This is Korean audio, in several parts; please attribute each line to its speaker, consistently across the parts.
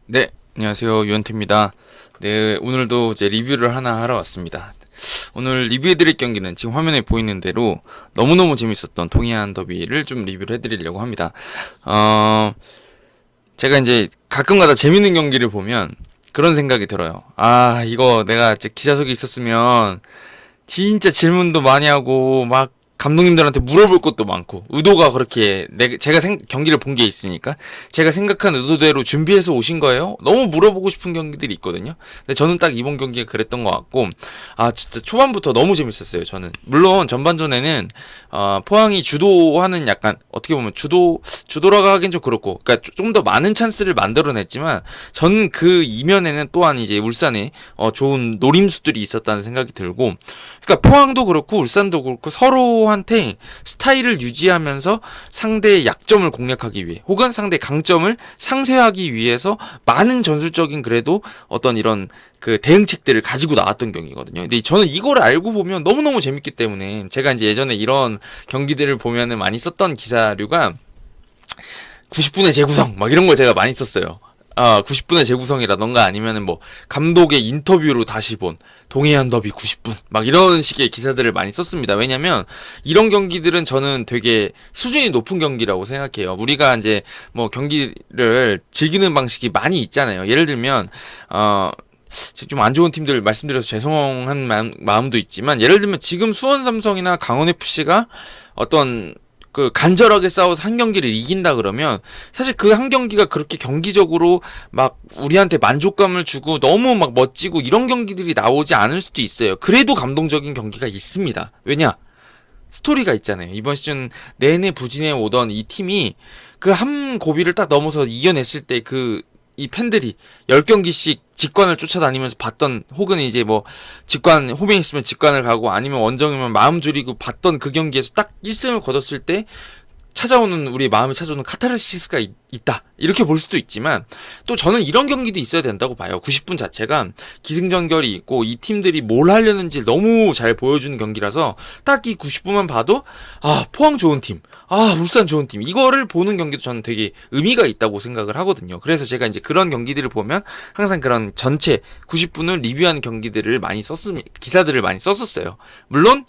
Speaker 1: 네, 안녕하세요. 유현태입니다. 네, 오늘도 이제 리뷰를 하나 하러 왔습니다. 오늘 리뷰해드릴 경기는 지금 화면에 보이는 대로 너무너무 재밌었던 동해안 더비를 좀 리뷰를 해드리려고 합니다. 어, 제가 이제 가끔가다 재밌는 경기를 보면 그런 생각이 들어요. 아, 이거 내가 이제 기자석에 있었으면 진짜 질문도 많이 하고 막 감독님들한테 물어볼 것도 많고 의도가 그렇게 제가 경기를 본 게 있으니까 제가 생각한 의도대로 준비해서 오신 거예요? 너무 물어보고 싶은 경기들이 있거든요. 근데 저는 딱 이번 경기가 그랬던 것 같고 아 진짜 초반부터 너무 재밌었어요. 저는 물론 전반전에는 포항이 주도하는 약간 어떻게 보면 주도라고 하긴 좀 그렇고 그러니까 좀 더 많은 찬스를 만들어냈지만 저는 그 이면에는 또한 이제 울산의 좋은 노림수들이 있었다는 생각이 들고 그러니까 포항도 그렇고 울산도 그렇고 서로한테 스타일을 유지하면서 상대의 약점을 공략하기 위해 혹은 상대의 강점을 상쇄하기 위해서 많은 전술적인 그래도 어떤 이런 그 대응책들을 가지고 나왔던 경기거든요. 근데 저는 이걸 알고 보면 너무너무 재밌기 때문에 제가 이제 예전에 이런 경기들을 보면은 많이 썼던 기사류가 90분의 재구성 막 이런 걸 제가 많이 썼어요. 90분의 재구성이라던가 아니면은 뭐 감독의 인터뷰로 다시 본 동해안 더비 90분 막 이런 식의 기사들을 많이 썼습니다. 왜냐면 이런 경기들은 저는 되게 수준이 높은 경기라고 생각해요. 우리가 이제 뭐 경기를 즐기는 방식이 많이 있잖아요. 예를 들면 좀 안 좋은 팀들 말씀드려서 죄송한 마음도 있지만 예를 들면 지금 수원 삼성이나 강원 FC가 어떤 그 간절하게 싸워서 한 경기를 이긴다 그러면 사실 그 한 경기가 그렇게 경기적으로 막 우리한테 만족감을 주고 너무 막 멋지고 이런 경기들이 나오지 않을 수도 있어요. 그래도 감동적인 경기가 있습니다. 왜냐? 스토리가 있잖아요. 이번 시즌 내내 부진해 오던 이 팀이 그 한 고비를 딱 넘어서 이겨냈을 때 이 팬들이 10경기씩 직관을 쫓아다니면서 봤던 혹은 이제 뭐 직관 호빙 있으면 직관을 가고 아니면 원정이면 마음 졸이고 봤던 그 경기에서 딱 1승을 거뒀을 때 찾아오는 우리 마음에 찾아오는 카타르시스가 있다 이렇게 볼 수도 있지만 또 저는 이런 경기도 있어야 된다고 봐요. 90분 자체가 기승전결이 있고 이 팀들이 뭘 하려는지 너무 잘 보여주는 경기라서 딱 이 90분만 봐도 포항 좋은 팀, 울산 좋은 팀 이거를 보는 경기도 저는 되게 의미가 있다고 생각을 하거든요. 그래서 제가 이제 그런 경기들을 보면 항상 그런 전체 90분을 리뷰하는 경기들을 많이 기사들을 많이 썼었어요. 물론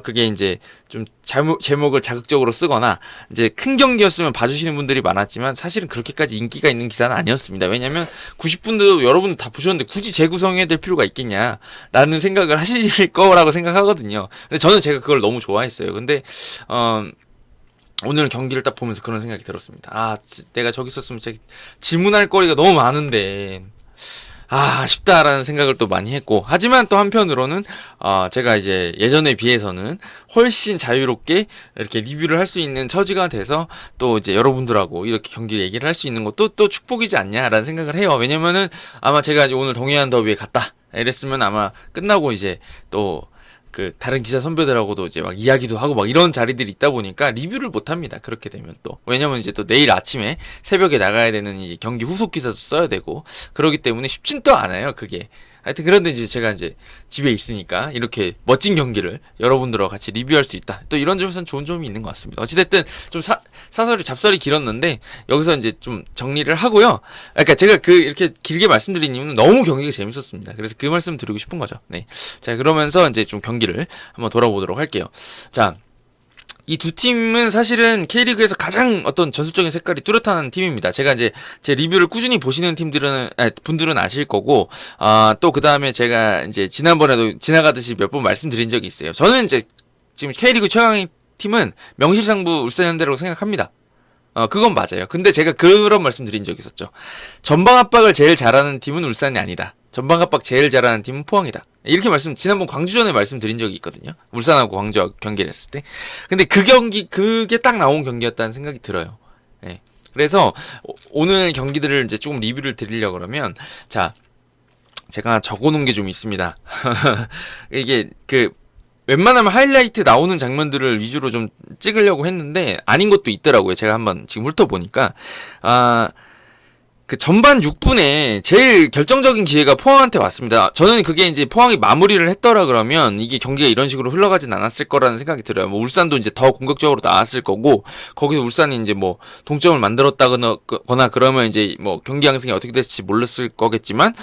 Speaker 1: 그게 이제 좀 제목을 자극적으로 쓰거나 이제 큰 경기였으면 봐주시는 분들이 많았지만 사실은 그렇게까지 인기가 있는 기사는 아니었습니다. 왜냐면 90분도 여러분들 다 보셨는데 굳이 재구성해야 될 필요가 있겠냐라는 생각을 하실 거라고 생각하거든요. 근데 저는 제가 그걸 너무 좋아했어요. 근데 오늘 경기를 딱 보면서 그런 생각이 들었습니다. 내가 저기 있었으면 진짜 질문할 거리가 너무 많은데 아쉽다라는 생각을 또 많이 했고 하지만 또 한편으로는 제가 이제 예전에 비해서는 훨씬 자유롭게 이렇게 리뷰를 할 수 있는 처지가 돼서 또 이제 여러분들하고 이렇게 경기 얘기를 할 수 있는 것도 또 축복이지 않냐라는 생각을 해요. 왜냐면은 아마 제가 이제 오늘 동해안 더비에 갔다 이랬으면 아마 끝나고 이제 또 그 다른 기자 선배들하고도 이제 막 이야기도 하고 막 이런 자리들이 있다 보니까 리뷰를 못 합니다. 그렇게 되면 또 왜냐면 이제 또 내일 아침에 새벽에 나가야 되는 이 경기 후속 기사도 써야 되고 그러기 때문에 쉽진 또 않아요. 그게 하여튼 그런데 이제 제가 이제 집에 있으니까 이렇게 멋진 경기를 여러분들과 같이 리뷰할 수 있다. 또 이런 점에서는 좋은 점이 있는 것 같습니다. 어찌됐든 좀 사설이 잡설이 길었는데 여기서 이제 좀 정리를 하고요. 그러니까 제가 이렇게 길게 말씀드린 이유는 너무 경기가 재밌었습니다. 그래서 그 말씀 드리고 싶은 거죠. 네. 자, 그러면서 이제 좀 경기를 한번 돌아보도록 할게요. 자, 이 두 팀은 사실은 K리그에서 가장 어떤 전술적인 색깔이 뚜렷한 팀입니다. 제가 이제 제 리뷰를 꾸준히 보시는 분들은 아실 거고, 또 그 다음에 제가 이제 지난번에도 지나가듯이 몇 번 말씀드린 적이 있어요. 저는 이제 지금 K리그 최강의 팀은 명실상부 울산현대라고 생각합니다. 그건 맞아요. 근데 제가 그런 말씀 드린 적이 있었죠. 전방 압박을 제일 잘하는 팀은 울산이 아니다. 전방 압박 제일 잘하는 팀은 포항이다. 이렇게 지난번 광주전에 말씀드린 적이 있거든요. 울산하고 광주 경기를 했을 때. 근데 그게 딱 나온 경기였다는 생각이 들어요. 네. 그래서 오늘 경기들을 이제 조금 리뷰를 드리려고 그러면, 자, 제가 적어놓은 게 좀 있습니다. 이게 웬만하면 하이라이트 나오는 장면들을 위주로 좀 찍으려고 했는데 아닌 것도 있더라고요. 제가 한번 지금 훑어보니까 그 전반 6분에 제일 결정적인 기회가 포항한테 왔습니다. 저는 그게 이제 포항이 마무리를 했더라 그러면 이게 경기가 이런 식으로 흘러가진 않았을 거라는 생각이 들어요. 뭐 울산도 이제 더 공격적으로 나왔을 거고 거기서 울산이 이제 뭐 동점을 만들었다거나 그러면 이제 뭐 경기 양상이 어떻게 됐을지 몰랐을 거겠지만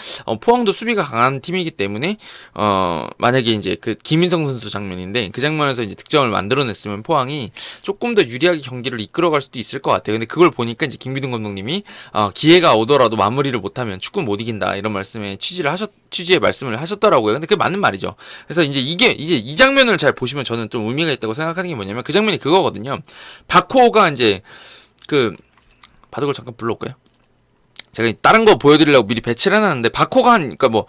Speaker 1: 포항도 수비가 강한 팀이기 때문에 만약에 이제 그 김인성 선수 장면인데 그 장면에서 이제 득점을 만들어냈으면 포항이 조금 더 유리하게 경기를 이끌어갈 수도 있을 것 같아요. 근데 그걸 보니까 이제 김기동 감독님이 기회가 오더라도 마무리를 못하면 축구는 못 이긴다 이런 말씀에 취지의 말씀을 하셨더라고요. 근데 그게 맞는 말이죠. 그래서 이제 이게 이 장면을 잘 보시면 저는 좀 의미가 있다고 생각하는 게 뭐냐면 그 장면이 그거거든요. 바코가 이제 그 바둑을 잠깐 불러올까요? 제가 다른 거 보여드리려고 미리 배치를 해놨는데 바코가 그러니까 뭐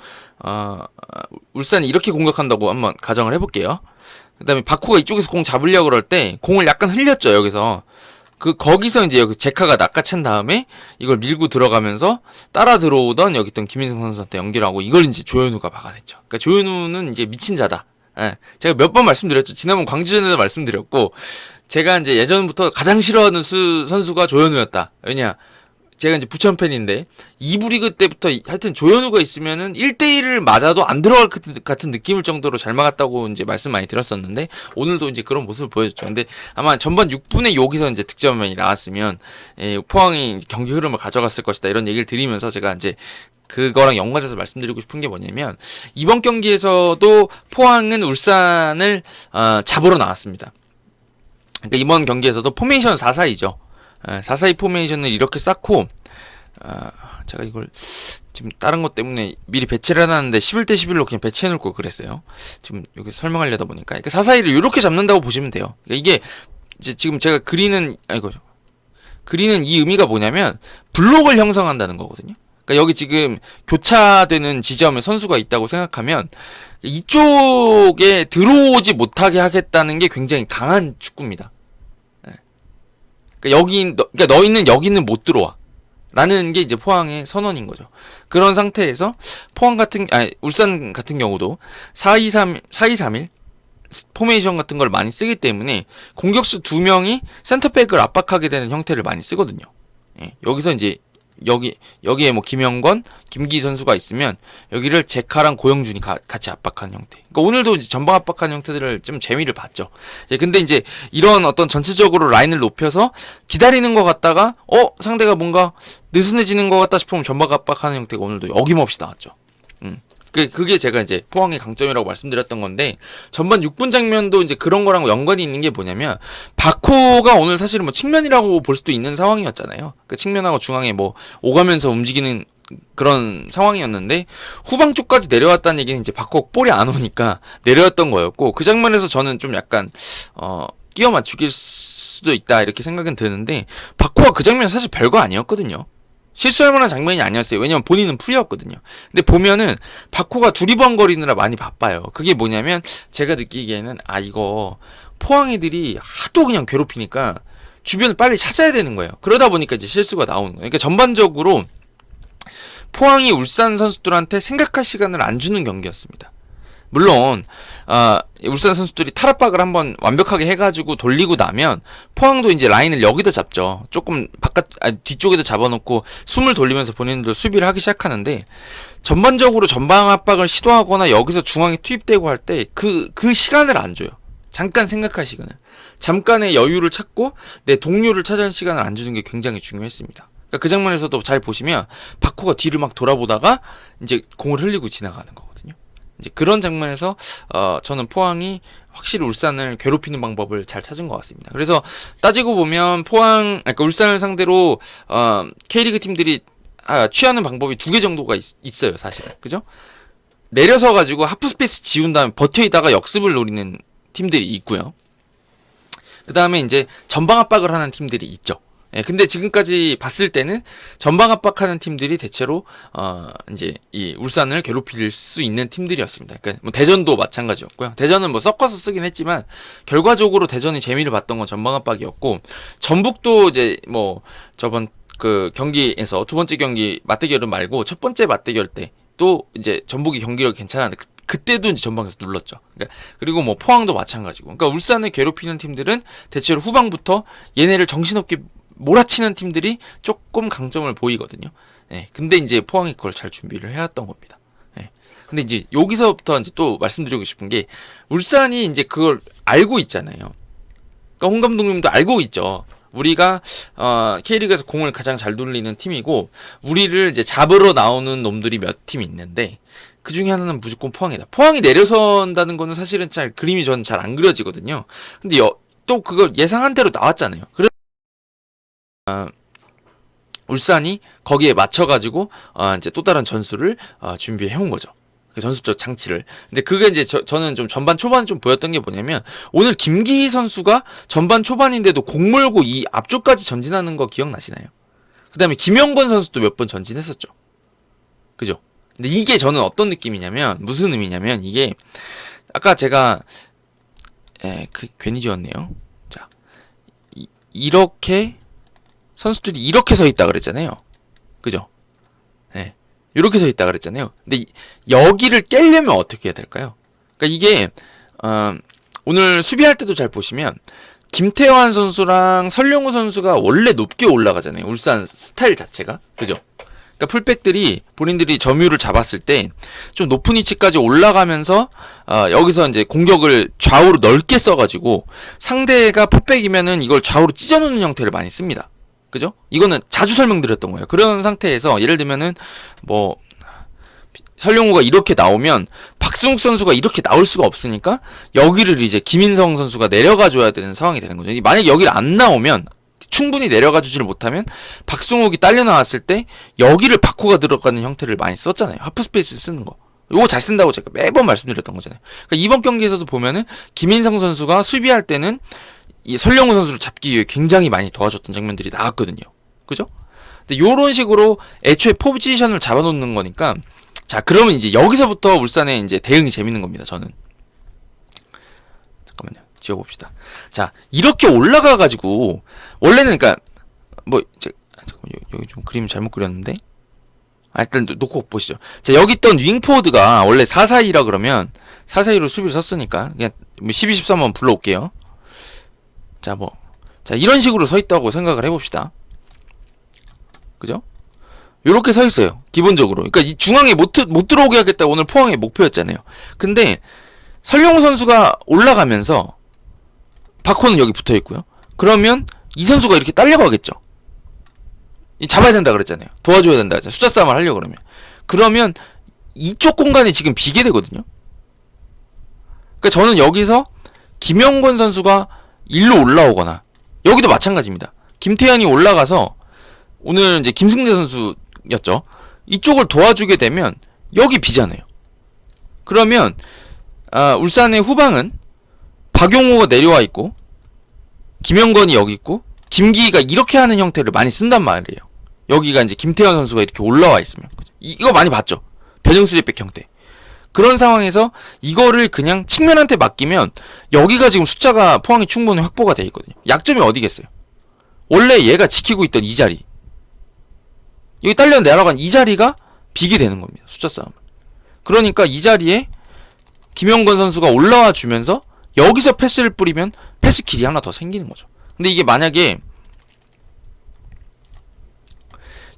Speaker 1: 울산이 이렇게 공격한다고 한번 가정을 해볼게요. 그다음에 바코가 이쪽에서 공 잡으려고 그럴 때 공을 약간 흘렸죠. 여기서 거기서 이제 여기 제카가 낚아챈 다음에 이걸 밀고 들어가면서 따라 들어오던 여기 있던 김인성 선수한테 연결하고 이걸 이제 조현우가 막아냈죠. 그러니까 조현우는 이제 미친 자다. 예. 제가 몇 번 말씀드렸죠. 지난번 광주전에도 말씀드렸고 제가 이제 예전부터 가장 싫어하는 선수가 조현우였다. 왜냐? 제가 이제 부천 팬인데 2부 리그 때부터 하여튼 조현우가 있으면은 1대1을 맞아도 안 들어갈 같은 느낌일 정도로 잘 막았다고 이제 말씀 많이 들었었는데 오늘도 이제 그런 모습을 보여줬죠. 근데 아마 전반 6분에 여기서 이제 득점이 나왔으면 포항이 경기 흐름을 가져갔을 것이다 이런 얘기를 드리면서 제가 이제 그거랑 연관해서 말씀드리고 싶은 게 뭐냐면 이번 경기에서도 포항은 울산을 잡으러 나왔습니다. 그러니까 이번 경기에서도 포메이션 4-4-2죠. 4-4-2 포메이션을 이렇게 쌓고 제가 이걸 지금 다른 것 때문에 미리 배치를 해놨는데 11대 11로 그냥 배치해놓고 그랬어요. 지금 여기 설명하려다 보니까 그러니까 4-4-2를 이렇게 잡는다고 보시면 돼요. 그러니까 이게 이제 지금 제가 그리는 이 의미가 뭐냐면 블록을 형성한다는 거거든요. 그러니까 여기 지금 교차되는 지점에 선수가 있다고 생각하면 이쪽에 들어오지 못하게 하겠다는 게 굉장히 강한 축구입니다. 그러니까 너 있는 여기는 못 들어와. 라는 게 이제 포항의 선언인 거죠. 그런 상태에서 울산 같은 경우도 4-2-3-1 포메이션 같은 걸 많이 쓰기 때문에 공격수 2명이 센터백을 압박하게 되는 형태를 많이 쓰거든요. 여기서 이제 여기에 뭐 김영권, 김기 선수가 있으면 여기를 제카랑 고영준이 같이 압박하는 형태. 그러니까 오늘도 이제 전방 압박하는 형태들을 좀 재미를 봤죠. 근데 이제 이런 어떤 전체적으로 라인을 높여서 기다리는 것 같다가 상대가 뭔가 느슨해지는 것 같다 싶으면 전방 압박하는 형태가 오늘도 어김없이 나왔죠. 그게 제가 이제 포항의 강점이라고 말씀드렸던 건데 전반 6분 장면도 이제 그런 거랑 연관이 있는 게 뭐냐면 바코가 오늘 사실은 뭐 측면이라고 볼 수도 있는 상황이었잖아요. 그 측면하고 중앙에 뭐 오가면서 움직이는 그런 상황이었는데 후방 쪽까지 내려왔다는 얘기는 이제 바코 볼이 안 오니까 내려왔던 거였고 그 장면에서 저는 좀 약간 끼워 맞추길 수도 있다 이렇게 생각은 드는데 바코가 그 장면 사실 별거 아니었거든요. 실수할 만한 장면이 아니었어요. 왜냐면 본인은 풀이었거든요. 근데 보면은 바코가 두리번거리느라 많이 바빠요. 그게 뭐냐면 제가 느끼기에는 이거 포항 애들이 하도 그냥 괴롭히니까 주변을 빨리 찾아야 되는 거예요. 그러다 보니까 이제 실수가 나오는 거예요. 그러니까 전반적으로 포항이 울산 선수들한테 생각할 시간을 안 주는 경기였습니다. 물론 울산 선수들이 탈압박을 한번 완벽하게 해가지고 돌리고 나면 포항도 이제 라인을 여기다 잡죠. 조금 뒤쪽에다 잡아놓고 숨을 돌리면서 본인들 수비를 하기 시작하는데 전반적으로 전방 압박을 시도하거나 여기서 중앙에 투입되고 할 때 그 시간을 안 줘요. 잠깐 생각할 시간을, 잠깐의 여유를 찾고 내 동료를 찾아낼 시간을 안 주는 게 굉장히 중요했습니다. 그러니까 그 장면에서도 잘 보시면 바코가 뒤를 막 돌아보다가 이제 공을 흘리고 지나가는 거거든요. 이제 그런 장면에서 저는 포항이 확실히 울산을 괴롭히는 방법을 잘 찾은 것 같습니다. 그래서 따지고 보면 그러니까 울산을 상대로 K리그 팀들이 취하는 방법이 2개 정도가 있어요, 사실은. 그죠? 내려서 가지고 하프 스페이스 지운 다음에 버텨 있다가 역습을 노리는 팀들이 있고요. 그 다음에 이제 전방 압박을 하는 팀들이 있죠. 근데 지금까지 봤을 때는 전방 압박하는 팀들이 대체로 이제 이 울산을 괴롭힐 수 있는 팀들이었습니다. 그러니까 뭐 대전도 마찬가지였고요. 대전은 뭐 섞어서 쓰긴 했지만 결과적으로 대전이 재미를 봤던 건 전방 압박이었고 전북도 이제 뭐 저번 그 경기에서 두 번째 경기 맞대결은 말고 첫 번째 맞대결 때 또 이제 전북이 경기력이 괜찮았는데 그때도 이제 전방에서 눌렀죠. 그러니까 그리고 뭐 포항도 마찬가지고. 그러니까 울산을 괴롭히는 팀들은 대체로 후방부터 얘네를 정신없게 몰아치는 팀들이 조금 강점을 보이거든요. 예, 근데 이제 포항이 그걸 잘 준비를 해왔던 겁니다. 예. 근데 이제 여기서부터 이제 또 말씀드리고 싶은 게 울산이 이제 그걸 알고 있잖아요. 그러니까 홍 감독님도 알고 있죠. 우리가 K리그에서 공을 가장 잘 돌리는 팀이고 우리를 이제 잡으러 나오는 놈들이 몇 팀 있는데 그 중에 하나는 무조건 포항이다. 포항이 내려선다는 거는 사실은 잘 그림이 저는 잘 안 그려지거든요. 근데 또 그걸 예상한 대로 나왔잖아요. 그래서 울산이 거기에 맞춰가지고 이제 또 다른 전술을 준비해온 거죠. 그 전술적 장치를. 근데 그게 이제 저는 좀 전반 초반에 좀 보였던 게 뭐냐면 오늘 김기희 선수가 전반 초반인데도 공 몰고 이 앞쪽까지 전진하는 거 기억나시나요? 그 다음에 김영권 선수도 몇 번 전진했었죠. 그죠? 근데 이게 저는 어떤 느낌이냐면 무슨 의미냐면 이게 아까 제가 괜히 지웠네요. 자, 이렇게 선수들이 이렇게 서 있다 그랬잖아요. 그죠? 네. 이렇게 서 있다 그랬잖아요. 근데 여기를 깨려면 어떻게 해야 될까요? 그러니까 이게 오늘 수비할 때도 잘 보시면 김태환 선수랑 설령우 선수가 원래 높게 올라가잖아요. 울산 스타일 자체가. 그죠? 그러니까 풀백들이 본인들이 점유를 잡았을 때 좀 높은 위치까지 올라가면서 여기서 이제 공격을 좌우로 넓게 써가지고 상대가 풀백이면은 이걸 좌우로 찢어놓는 형태를 많이 씁니다. 그죠? 이거는 자주 설명드렸던 거예요. 그런 상태에서 예를 들면은 뭐 설령우가 이렇게 나오면 박승욱 선수가 이렇게 나올 수가 없으니까 여기를 이제 김인성 선수가 내려가 줘야 되는 상황이 되는 거죠. 만약에 여기를 안 나오면 충분히 내려가 주지를 못하면 박승욱이 딸려 나왔을 때 여기를 바코가 들어가는 형태를 많이 썼잖아요. 하프스페이스 쓰는 거. 요거 잘 쓴다고 제가 매번 말씀드렸던 거잖아요. 그러니까 이번 경기에서도 보면은 김인성 선수가 수비할 때는 이 설령우 선수를 잡기 위해 굉장히 많이 도와줬던 장면들이 나왔거든요. 그죠? 근데 요런 식으로 애초에 포지션을 잡아놓는 거니까 자, 그러면 이제 여기서부터 울산의 이제 대응이 재밌는 겁니다. 저는. 잠깐만요. 지워봅시다. 자, 이렇게 올라가가지고 원래는 그러니까 뭐 잠깐만 여기 좀 그림 잘못 그렸는데. 일단 놓고 보시죠. 자, 여기 있던 윙포워드가 원래 4-4-2라 그러면 4-4-2로 수비를 썼으니까 그냥 12-13번 불러올게요. 자, 이런 식으로 서 있다고 생각을 해봅시다. 그죠? 요렇게 서 있어요. 기본적으로. 그러니까 이 중앙에 못 들어오게 하겠다 오늘 포항의 목표였잖아요. 근데 설령우 선수가 올라가면서 바코는 여기 붙어 있고요. 그러면 이 선수가 이렇게 딸려가겠죠. 잡아야 된다 그랬잖아요. 도와줘야 된다 그랬잖아요. 숫자 싸움을 하려고 그러면 이쪽 공간이 지금 비게 되거든요. 그러니까 저는 여기서 김영권 선수가 일로 올라오거나 여기도 마찬가지입니다. 김태현이 올라가서 오늘 이제 김승대 선수였죠. 이쪽을 도와주게 되면 여기 비잖아요. 그러면 울산의 후방은 박용호가 내려와 있고 김영건이 여기 있고 김기희가 이렇게 하는 형태를 많이 쓴단 말이에요. 여기가 이제 김태현 선수가 이렇게 올라와 있으면 이거 많이 봤죠. 변형 3백 형태. 그런 상황에서 이거를 그냥 측면한테 맡기면 여기가 지금 숫자가 포항이 충분히 확보가 돼 있거든요. 약점이 어디겠어요? 원래 얘가 지키고 있던 이 자리, 여기 딸려 내려간 이 자리가 비게 되는 겁니다. 숫자 싸움을. 그러니까 이 자리에 김영건 선수가 올라와 주면서 여기서 패스를 뿌리면 패스킬이 하나 더 생기는 거죠. 근데 이게 만약에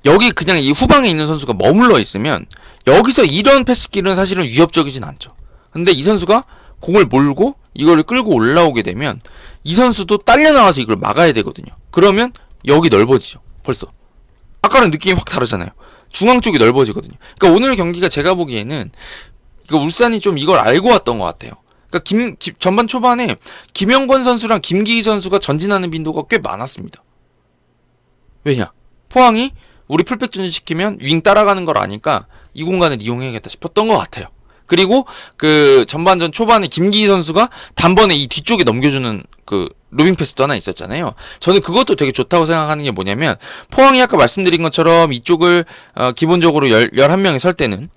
Speaker 1: 여기 그냥 이 후방에 있는 선수가 머물러 있으면 여기서 이런 패스킬은 사실은 위협적이진 않죠. 근데 이 선수가 공을 몰고 이거를 끌고 올라오게 되면 이 선수도 딸려 나와서 이걸 막아야 되거든요. 그러면 여기 넓어지죠. 벌써 아까랑 느낌이 확 다르잖아요. 중앙 쪽이 넓어지거든요. 그러니까 오늘 경기가 제가 보기에는 울산이 좀 이걸 알고 왔던 것 같아요. 그러니까 전반 초반에 김영권 선수랑 김기희 선수가 전진하는 빈도가 꽤 많았습니다. 왜냐? 포항이 우리 풀백 전진시키면 윙 따라가는 걸 아니까 이 공간을 이용해야겠다 싶었던 것 같아요. 그리고 그 전반전 초반에 김기희 선수가 단번에 이 뒤쪽에 넘겨주는 그 로빙 패스도 하나 있었잖아요. 저는 그것도 되게 좋다고 생각하는 게 뭐냐면 포항이 아까 말씀드린 것처럼 이쪽을 기본적으로 11명이 설 때는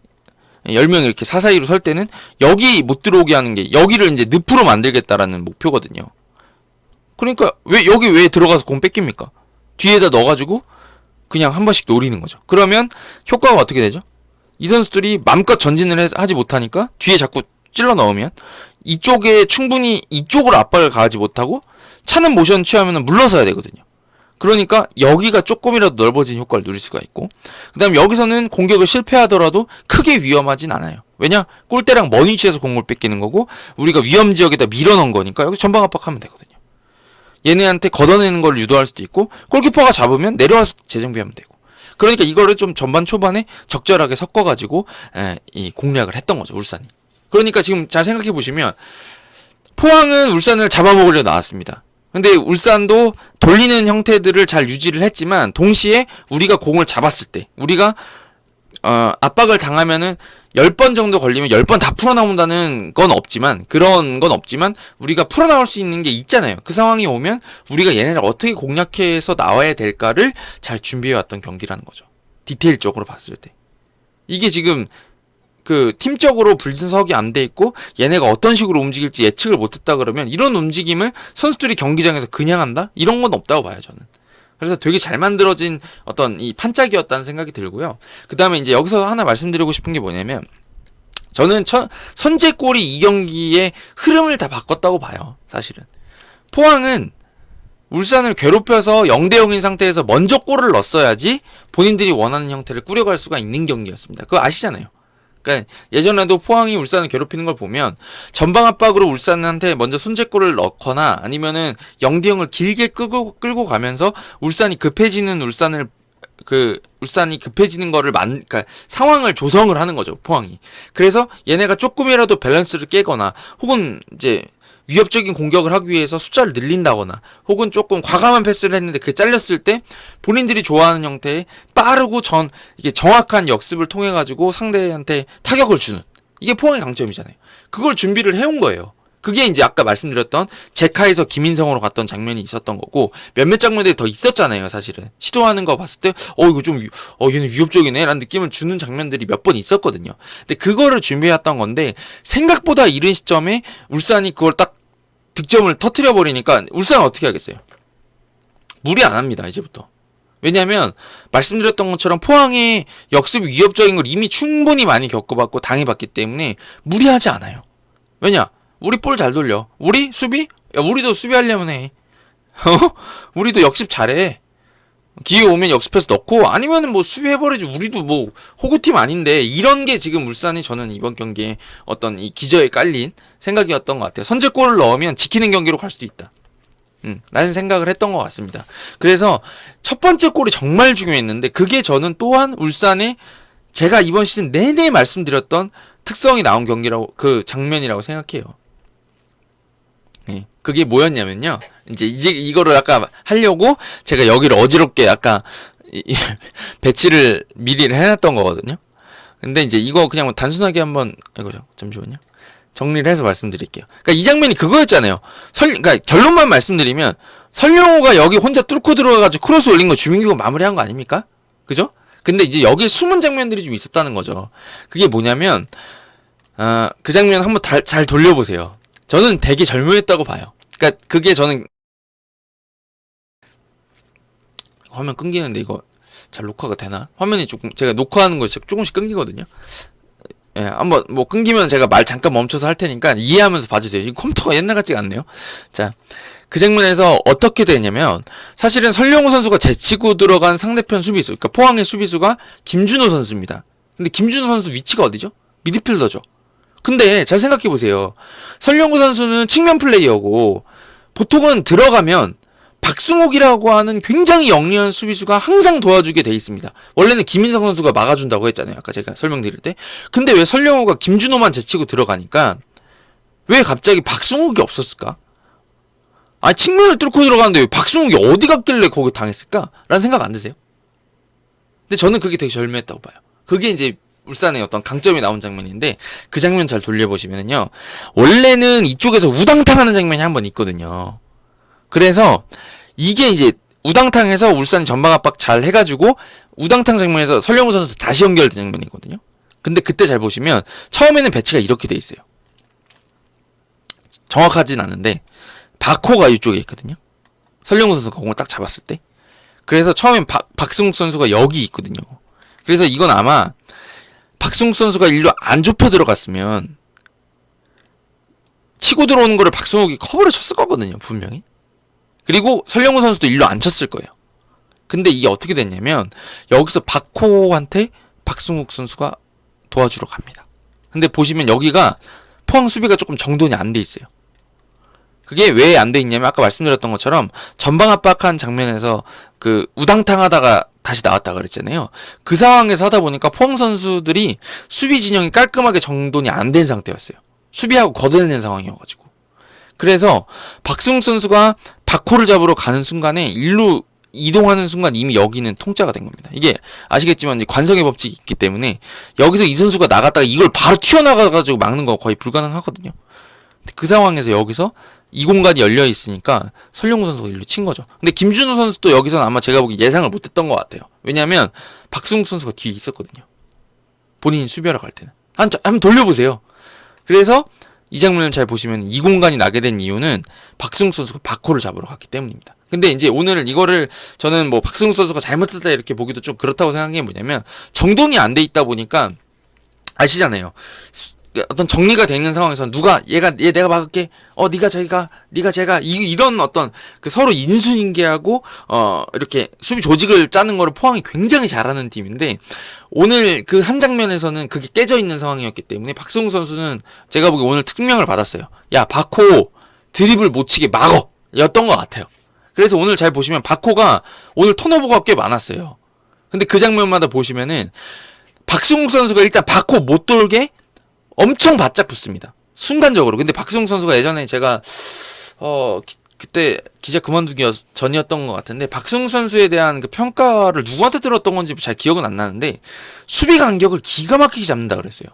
Speaker 1: 10명이 이렇게 사사이로 설 때는 여기 못 들어오게 하는 게 여기를 이제 늪으로 만들겠다라는 목표거든요. 그러니까 여기 왜 들어가서 공 뺏깁니까? 뒤에다 넣어가지고 그냥 한 번씩 노리는 거죠. 그러면 효과가 어떻게 되죠? 이 선수들이 맘껏 전진을 하지 못하니까 뒤에 자꾸 찔러 넣으면 이쪽에 충분히 이쪽으로 압박을 가하지 못하고 차는 모션 취하면 물러서야 되거든요. 그러니까 여기가 조금이라도 넓어진 효과를 누릴 수가 있고, 그 다음 여기서는 공격을 실패하더라도 크게 위험하진 않아요. 왜냐? 골대랑 먼 위치에서 공을 뺏기는 거고 우리가 위험 지역에다 밀어넣은 거니까 여기서 전방 압박하면 되거든요. 얘네한테 걷어내는 걸 유도할 수도 있고 골키퍼가 잡으면 내려와서 재정비하면 되고, 그러니까 이거를 좀 전반 초반에 적절하게 섞어가지고 이 공략을 했던 거죠, 울산이. 그러니까 지금 잘 생각해 보시면 포항은 울산을 잡아먹으려 나왔습니다. 근데 울산도 돌리는 형태들을 잘 유지를 했지만 동시에 우리가 공을 잡았을 때 우리가 압박을 당하면은 10번 정도 걸리면 10번 다 풀어나온다는 건 없지만, 그런 건 없지만 우리가 풀어나올 수 있는 게 있잖아요. 그 상황이 오면 우리가 얘네를 어떻게 공략해서 나와야 될까를 잘 준비해왔던 경기라는 거죠. 디테일적으로 봤을 때. 이게 지금 그 팀적으로 분석이 안 돼 있고 얘네가 어떤 식으로 움직일지 예측을 못했다 그러면 이런 움직임을 선수들이 경기장에서 그냥 한다? 이런 건 없다고 봐요, 저는. 그래서 되게 잘 만들어진 어떤 이 판짝이었다는 생각이 들고요. 그 다음에 이제 여기서 하나 말씀드리고 싶은 게 뭐냐면, 저는 선제골이 이 경기의 흐름을 다 바꿨다고 봐요, 사실은. 포항은 울산을 괴롭혀서 0대0인 상태에서 먼저 골을 넣었어야지 본인들이 원하는 형태를 꾸려갈 수가 있는 경기였습니다. 그거 아시잖아요. 그러니까 예전에도 포항이 울산을 괴롭히는 걸 보면 전방 압박으로 울산한테 먼저 선제골을 넣거나 아니면은 0대0을 길게 끌고 가면서 울산이 급해지는 울산이 급해지는 거를 그러니까 상황을 조성을 하는 거죠, 포항이. 그래서 얘네가 조금이라도 밸런스를 깨거나 혹은 이제 위협적인 공격을 하기 위해서 숫자를 늘린다거나 혹은 조금 과감한 패스를 했는데 그게 잘렸을 때 본인들이 좋아하는 형태의 빠르고 이게 정확한 역습을 통해 가지고 상대한테 타격을 주는, 이게 포항의 강점이잖아요. 그걸 준비를 해온 거예요. 그게 이제 아까 말씀드렸던 제카에서 김인성으로 갔던 장면이 있었던 거고, 몇몇 장면들이 더 있었잖아요, 사실은. 시도하는 거 봤을 때 이거 좀 얘는 위협적이네 라는 느낌을 주는 장면들이 몇 번 있었거든요. 근데 그거를 준비해왔던 건데 생각보다 이른 시점에 울산이 그걸 딱 득점을 터트려 버리니까 울산은 어떻게 하겠어요? 무리 안 합니다, 이제부터. 왜냐면 말씀드렸던 것처럼 포항의 역습 위협적인 걸 이미 충분히 많이 겪어봤고 당해봤기 때문에 무리하지 않아요. 왜냐? 우리 볼 잘 돌려. 우리 수비? 야, 우리도 수비하려면 해. 우리도 역습 잘해. 기회 오면 역습해서 넣고 아니면은 뭐 수비해버리지. 우리도 뭐 호구팀 아닌데, 이런 게 지금 울산이 저는 이번 경기에 어떤 이 기저에 깔린 생각이었던 것 같아요. 선제골을 넣으면 지키는 경기로 갈 수도 있다. 라는 생각을 했던 것 같습니다. 그래서 첫 번째 골이 정말 중요했는데 그게 저는 또한 울산의 제가 이번 시즌 내내 말씀드렸던 특성이 나온 경기라고, 그 장면이라고 생각해요. 예, 그게 뭐였냐면요. 이제 이거를 아까 하려고 제가 여기를 어지럽게 아까 배치를 미리 해놨던 거거든요. 근데 이제 이거 그냥 단순하게 한번 이거죠. 잠시만요. 정리를 해서 말씀드릴게요. 그러니까 이 장면이 그거였잖아요. 그러니까 결론만 말씀드리면 설령호가 여기 혼자 뚫고 들어가가지고 크로스 올린 거 주민규가 마무리한 거 아닙니까? 그죠? 근데 이제 여기에 숨은 장면들이 좀 있었다는 거죠. 그게 뭐냐면 그 장면 한번 잘 돌려보세요. 저는 되게 절묘했다고 봐요. 그러니까 그게 저는 화면 끊기는데 이거 잘 녹화가 되나? 화면이 조금 제가 녹화하는 거 조금씩 끊기거든요. 예, 한번 뭐 끊기면 제가 말 잠깐 멈춰서 할 테니까 이해하면서 봐주세요. 이 컴퓨터가 옛날 같지가 않네요. 자, 그 장면에서 어떻게 되냐면 사실은 설령우 선수가 제치고 들어간 상대편 수비수, 그러니까 포항의 수비수가 김준호 선수입니다. 근데 김준호 선수 위치가 어디죠? 미드필더죠. 근데 잘 생각해보세요. 설령우 선수는 측면 플레이어고 보통은 들어가면 박승욱이라고 하는 굉장히 영리한 수비수가 항상 도와주게 돼 있습니다. 원래는 김인성 선수가 막아준다고 했잖아요, 아까 제가 설명드릴 때. 근데 왜 설령우가 김준호만 제치고 들어가니까 왜 갑자기 박승욱이 없었을까? 아니, 측면을 뚫고 들어가는데 왜 박승욱이 어디 갔길래 거기 당했을까? 라는 생각 안 드세요? 근데 저는 그게 되게 절묘했다고 봐요. 그게 이제 울산의 어떤 강점이 나온 장면인데, 그 장면 잘 돌려보시면은요, 원래는 이쪽에서 우당탕 하는 장면이 한 번 있거든요. 그래서 이게 이제 우당탕에서 울산이 전방 압박 잘 해가지고 우당탕 장면에서 설령우 선수 다시 연결된 장면이거든요. 근데 그때 잘 보시면 처음에는 배치가 이렇게 돼 있어요. 정확하진 않은데 바코가 이쪽에 있거든요. 설령우 선수가 공을 딱 잡았을 때. 그래서 처음엔 박승욱 선수가 여기 있거든요. 그래서 이건 아마 박승욱 선수가 일로 안 좁혀 들어갔으면 치고 들어오는 거를 박승욱이 커버를 쳤을 거거든요, 분명히. 그리고 설령우 선수도 일로 안 쳤을 거예요. 근데 이게 어떻게 됐냐면 여기서 박호한테 박승욱 선수가 도와주러 갑니다. 근데 보시면 여기가 포항 수비가 조금 정돈이 안 돼 있어요. 그게 왜 안 돼 있냐면 아까 말씀드렸던 것처럼 전방 압박한 장면에서 그 우당탕 하다가 다시 나왔다 그랬잖아요. 그 상황에서 하다 보니까 포항 선수들이 수비 진영이 깔끔하게 정돈이 안 된 상태였어요. 수비하고 걷어내는 상황이어가지고. 그래서 박승욱 선수가 박호를 잡으러 가는 순간에 일루 이동하는 순간 이미 여기는 통짜가 된 겁니다. 이게 아시겠지만 이제 관성의 법칙이 있기 때문에 여기서 이 선수가 나갔다가 이걸 바로 튀어나가가지고 막는 거 거의 불가능하거든요. 그 상황에서 여기서 이 공간이 열려 있으니까 설령구 선수가 일로 친 거죠. 근데 김준호 선수도 여기서는 아마 제가 보기 예상을 못했던 것 같아요. 왜냐하면 박승욱 선수가 뒤에 있었거든요. 본인이 수비하러 갈 때는 한번 돌려보세요. 그래서 이 장면을 잘 보시면 이 공간이 나게 된 이유는 박승욱 선수가 박호를 잡으러 갔기 때문입니다. 근데 이제 오늘 이거를 저는 뭐 박승욱 선수가 잘못했다 이렇게 보기도 좀 그렇다고 생각한 게 뭐냐면 정돈이 안 돼 있다 보니까 아시잖아요. 어떤 정리가 돼 있는 상황에서 누가 얘 내가 막을게 네가 제가 이런 어떤 그 서로 인수인계하고 이렇게 수비 조직을 짜는 거를 포항이 굉장히 잘하는 팀인데 오늘 그 한 장면에서는 그게 깨져 있는 상황이었기 때문에 박승욱 선수는 제가 보기 오늘 특명을 받았어요. 야 박호 드리블 못 치게 막어 였던 것 같아요. 그래서 오늘 잘 보시면 박호가 오늘 턴오버가 꽤 많았어요. 근데 그 장면마다 보시면은 박승욱 선수가 일단 박호 못 돌게 엄청 바짝 붙습니다. 순간적으로. 근데 박승욱 선수가 예전에 제가 그때 기자 그만두기 전이었던 것 같은데 박승욱 선수에 대한 그 평가를 누구한테 들었던 건지 잘 기억은 안 나는데 수비 간격을 기가 막히게 잡는다 그랬어요.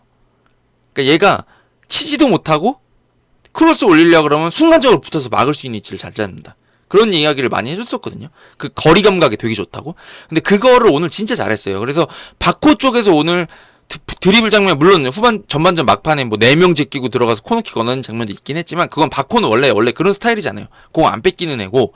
Speaker 1: 그러니까 얘가 치지도 못하고 크로스 올리려고 그러면 순간적으로 붙어서 막을 수 있는 위치를 잘 잡는다. 그런 이야기를 많이 해줬었거든요. 그 거리 감각이 되게 좋다고. 근데 그거를 오늘 진짜 잘했어요. 그래서 박호 쪽에서 오늘 드리블 장면 물론 전반전 막판에 뭐 4명 제끼고 들어가서 코너킥 얻는 장면도 있긴 했지만 그건 박호는 원래 그런 스타일이잖아요. 공 안 뺏기는 애고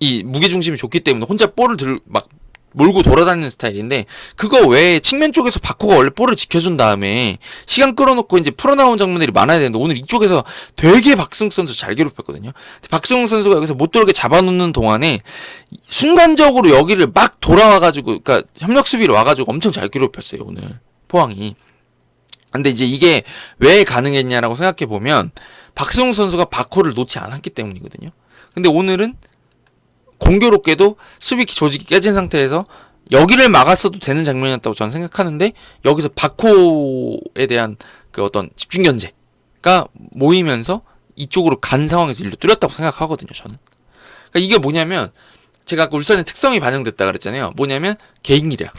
Speaker 1: 이 무게중심이 좋기 때문에 혼자 볼을 막 몰고 돌아다니는 스타일인데 그거 외에 측면 쪽에서 박호가 원래 볼을 지켜준 다음에 시간 끌어놓고 이제 풀어나온 장면들이 많아야 되는데 오늘 이쪽에서 되게 박승욱 선수 잘 괴롭혔거든요. 박승욱 선수가 여기서 못 돌게 잡아놓는 동안에 순간적으로 여기를 막 돌아와가지고 그러니까 협력 수비로 와가지고 엄청 잘 괴롭혔어요 오늘. 포항이. 근데 이제 이게 왜 가능했냐라고 생각해 보면 박승욱 선수가 박호를 놓지 않았기 때문이거든요. 근데 오늘은 공교롭게도 수비 조직이 깨진 상태에서 여기를 막았어도 되는 장면이었다고 저는 생각하는데 여기서 박호에 대한 그 어떤 집중 견제가 모이면서 이쪽으로 간 상황에서 일로 뚫렸다고 생각하거든요. 저는. 그러니까 이게 뭐냐면 제가 아까 울산의 특성이 반영됐다 그랬잖아요. 뭐냐면 개인기량.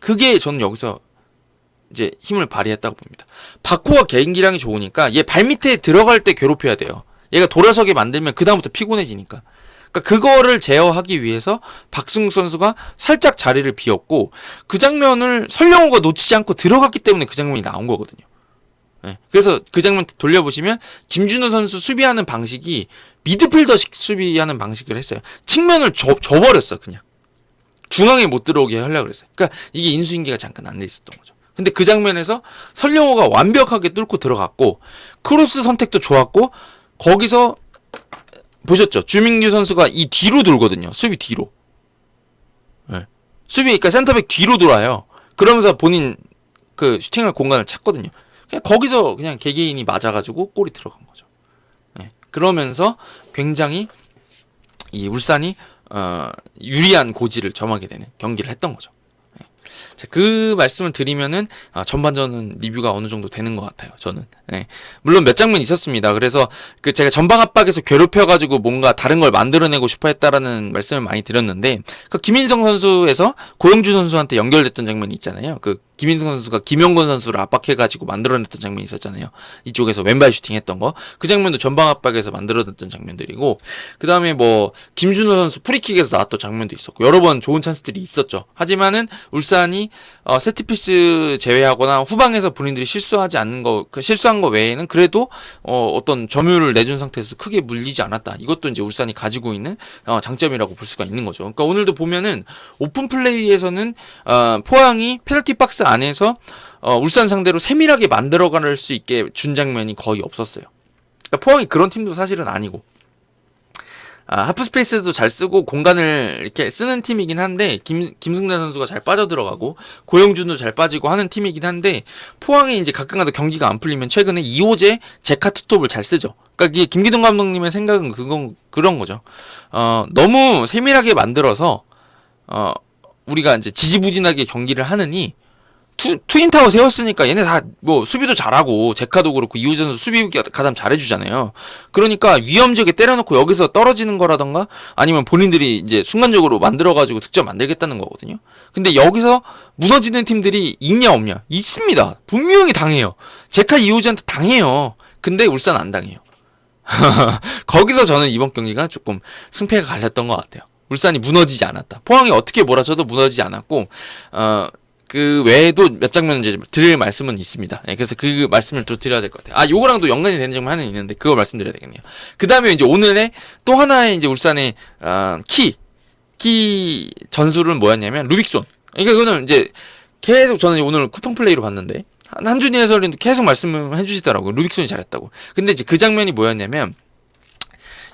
Speaker 1: 그게 저는 여기서 이제 힘을 발휘했다고 봅니다. 박호가 개인기량이 좋으니까 얘 발밑에 들어갈 때 괴롭혀야 돼요. 얘가 돌아서게 만들면 그다음부터 피곤해지니까. 그러니까 그거를 제어하기 위해서 박승욱 선수가 살짝 자리를 비웠고 그 장면을 설령호가 놓치지 않고 들어갔기 때문에 그 장면이 나온 거거든요. 네. 그래서 그 장면 돌려보시면 김준호 선수 수비하는 방식이 미드필더식 수비하는 방식을 했어요. 측면을 줘버렸어 그냥. 중앙에 못 들어오게 하려고 그랬어요. 그러니까 이게 인수인계가 잠깐 안 돼 있었던 거죠. 근데 그 장면에서 설령호가 완벽하게 뚫고 들어갔고 크로스 선택도 좋았고 거기서 보셨죠? 주민규 선수가 이 뒤로 돌거든요. 수비 뒤로. 네. 수비 그러니까 센터백 뒤로 돌아요. 그러면서 본인 그 슈팅할 공간을 찾거든요. 그냥 거기서 그냥 개개인이 맞아가지고 골이 들어간 거죠. 네. 그러면서 굉장히 이 울산이 유리한 고지를 점하게 되는 경기를 했던 거죠. 네. 자, 그 말씀을 드리면은 전반전은 리뷰가 어느 정도 되는 것 같아요. 저는. 네. 물론 몇 장면 있었습니다. 그래서 그 제가 전방 압박에서 괴롭혀가지고 뭔가 다른 걸 만들어내고 싶어했다라는 말씀을 많이 드렸는데 그 김인성 선수에서 고영주 선수한테 연결됐던 장면이 있잖아요. 그 김인성 선수가 김영건 선수를 압박해가지고 만들어냈던 장면이 있었잖아요. 이쪽에서 왼발 슈팅했던 거. 그 장면도 전방 압박에서 만들어냈던 장면들이고 그 다음에 뭐 김준호 선수 프리킥에서 나왔던 장면도 있었고 여러 번 좋은 찬스들이 있었죠. 하지만은 울산이 세트피스 제외하거나 후방에서 본인들이 실수하지 않는 거 실수한 거 외에는 그래도 어떤 점유율을 내준 상태에서 크게 물리지 않았다. 이것도 이제 울산이 가지고 있는 장점이라고 볼 수가 있는 거죠. 그러니까 오늘도 보면은 오픈 플레이에서는 포항이 페널티 박스 안에서 울산 상대로 세밀하게 만들어갈 수 있게 준 장면이 거의 없었어요. 그러니까 포항이 그런 팀도 사실은 아니고 하프스페이스도 잘 쓰고 공간을 이렇게 쓰는 팀이긴 한데 김승대 선수가 잘 빠져들어가고 고영준도 잘 빠지고 하는 팀이긴 한데 포항이 이제 가끔가다 경기가 안 풀리면 최근에 이호재, 제카 투톱을 잘 쓰죠. 그러니까 이게 김기동 감독님의 생각은 그런 거죠. 너무 세밀하게 만들어서 우리가 이제 지지부진하게 경기를 하느니 트윈타워 세웠으니까 얘네 다 뭐 수비도 잘하고 제카도 그렇고 이호재 선수 수비 가담 잘해주잖아요. 그러니까 위험 지역에 때려놓고 여기서 떨어지는 거라던가 아니면 본인들이 이제 순간적으로 만들어가지고 득점 만들겠다는 거거든요. 근데 여기서 무너지는 팀들이 있냐 없냐? 있습니다. 분명히 당해요. 제카 이호재한테 당해요. 근데 울산 안 당해요. 거기서 저는 이번 경기가 조금 승패가 갈렸던 것 같아요. 울산이 무너지지 않았다. 포항이 어떻게 몰아쳐도 무너지지 않았고 그 외에도 몇 장면 이제 드릴 말씀은 있습니다. 예, 그래서 그 말씀을 또 드려야 될 것 같아요. 요거랑도 연관이 되는 장면 하나 있는데 그걸 말씀드려야 되겠네요. 그 다음에 이제 오늘의 또 하나의 이제 울산의 키 전술은 뭐였냐면 루빅손. 그러니까 그거는 이제 계속 저는 오늘 쿠팡 플레이로 봤는데 한준희 해설님도 계속 말씀을 해주시더라고요. 루빅손이 잘했다고. 근데 이제 그 장면이 뭐였냐면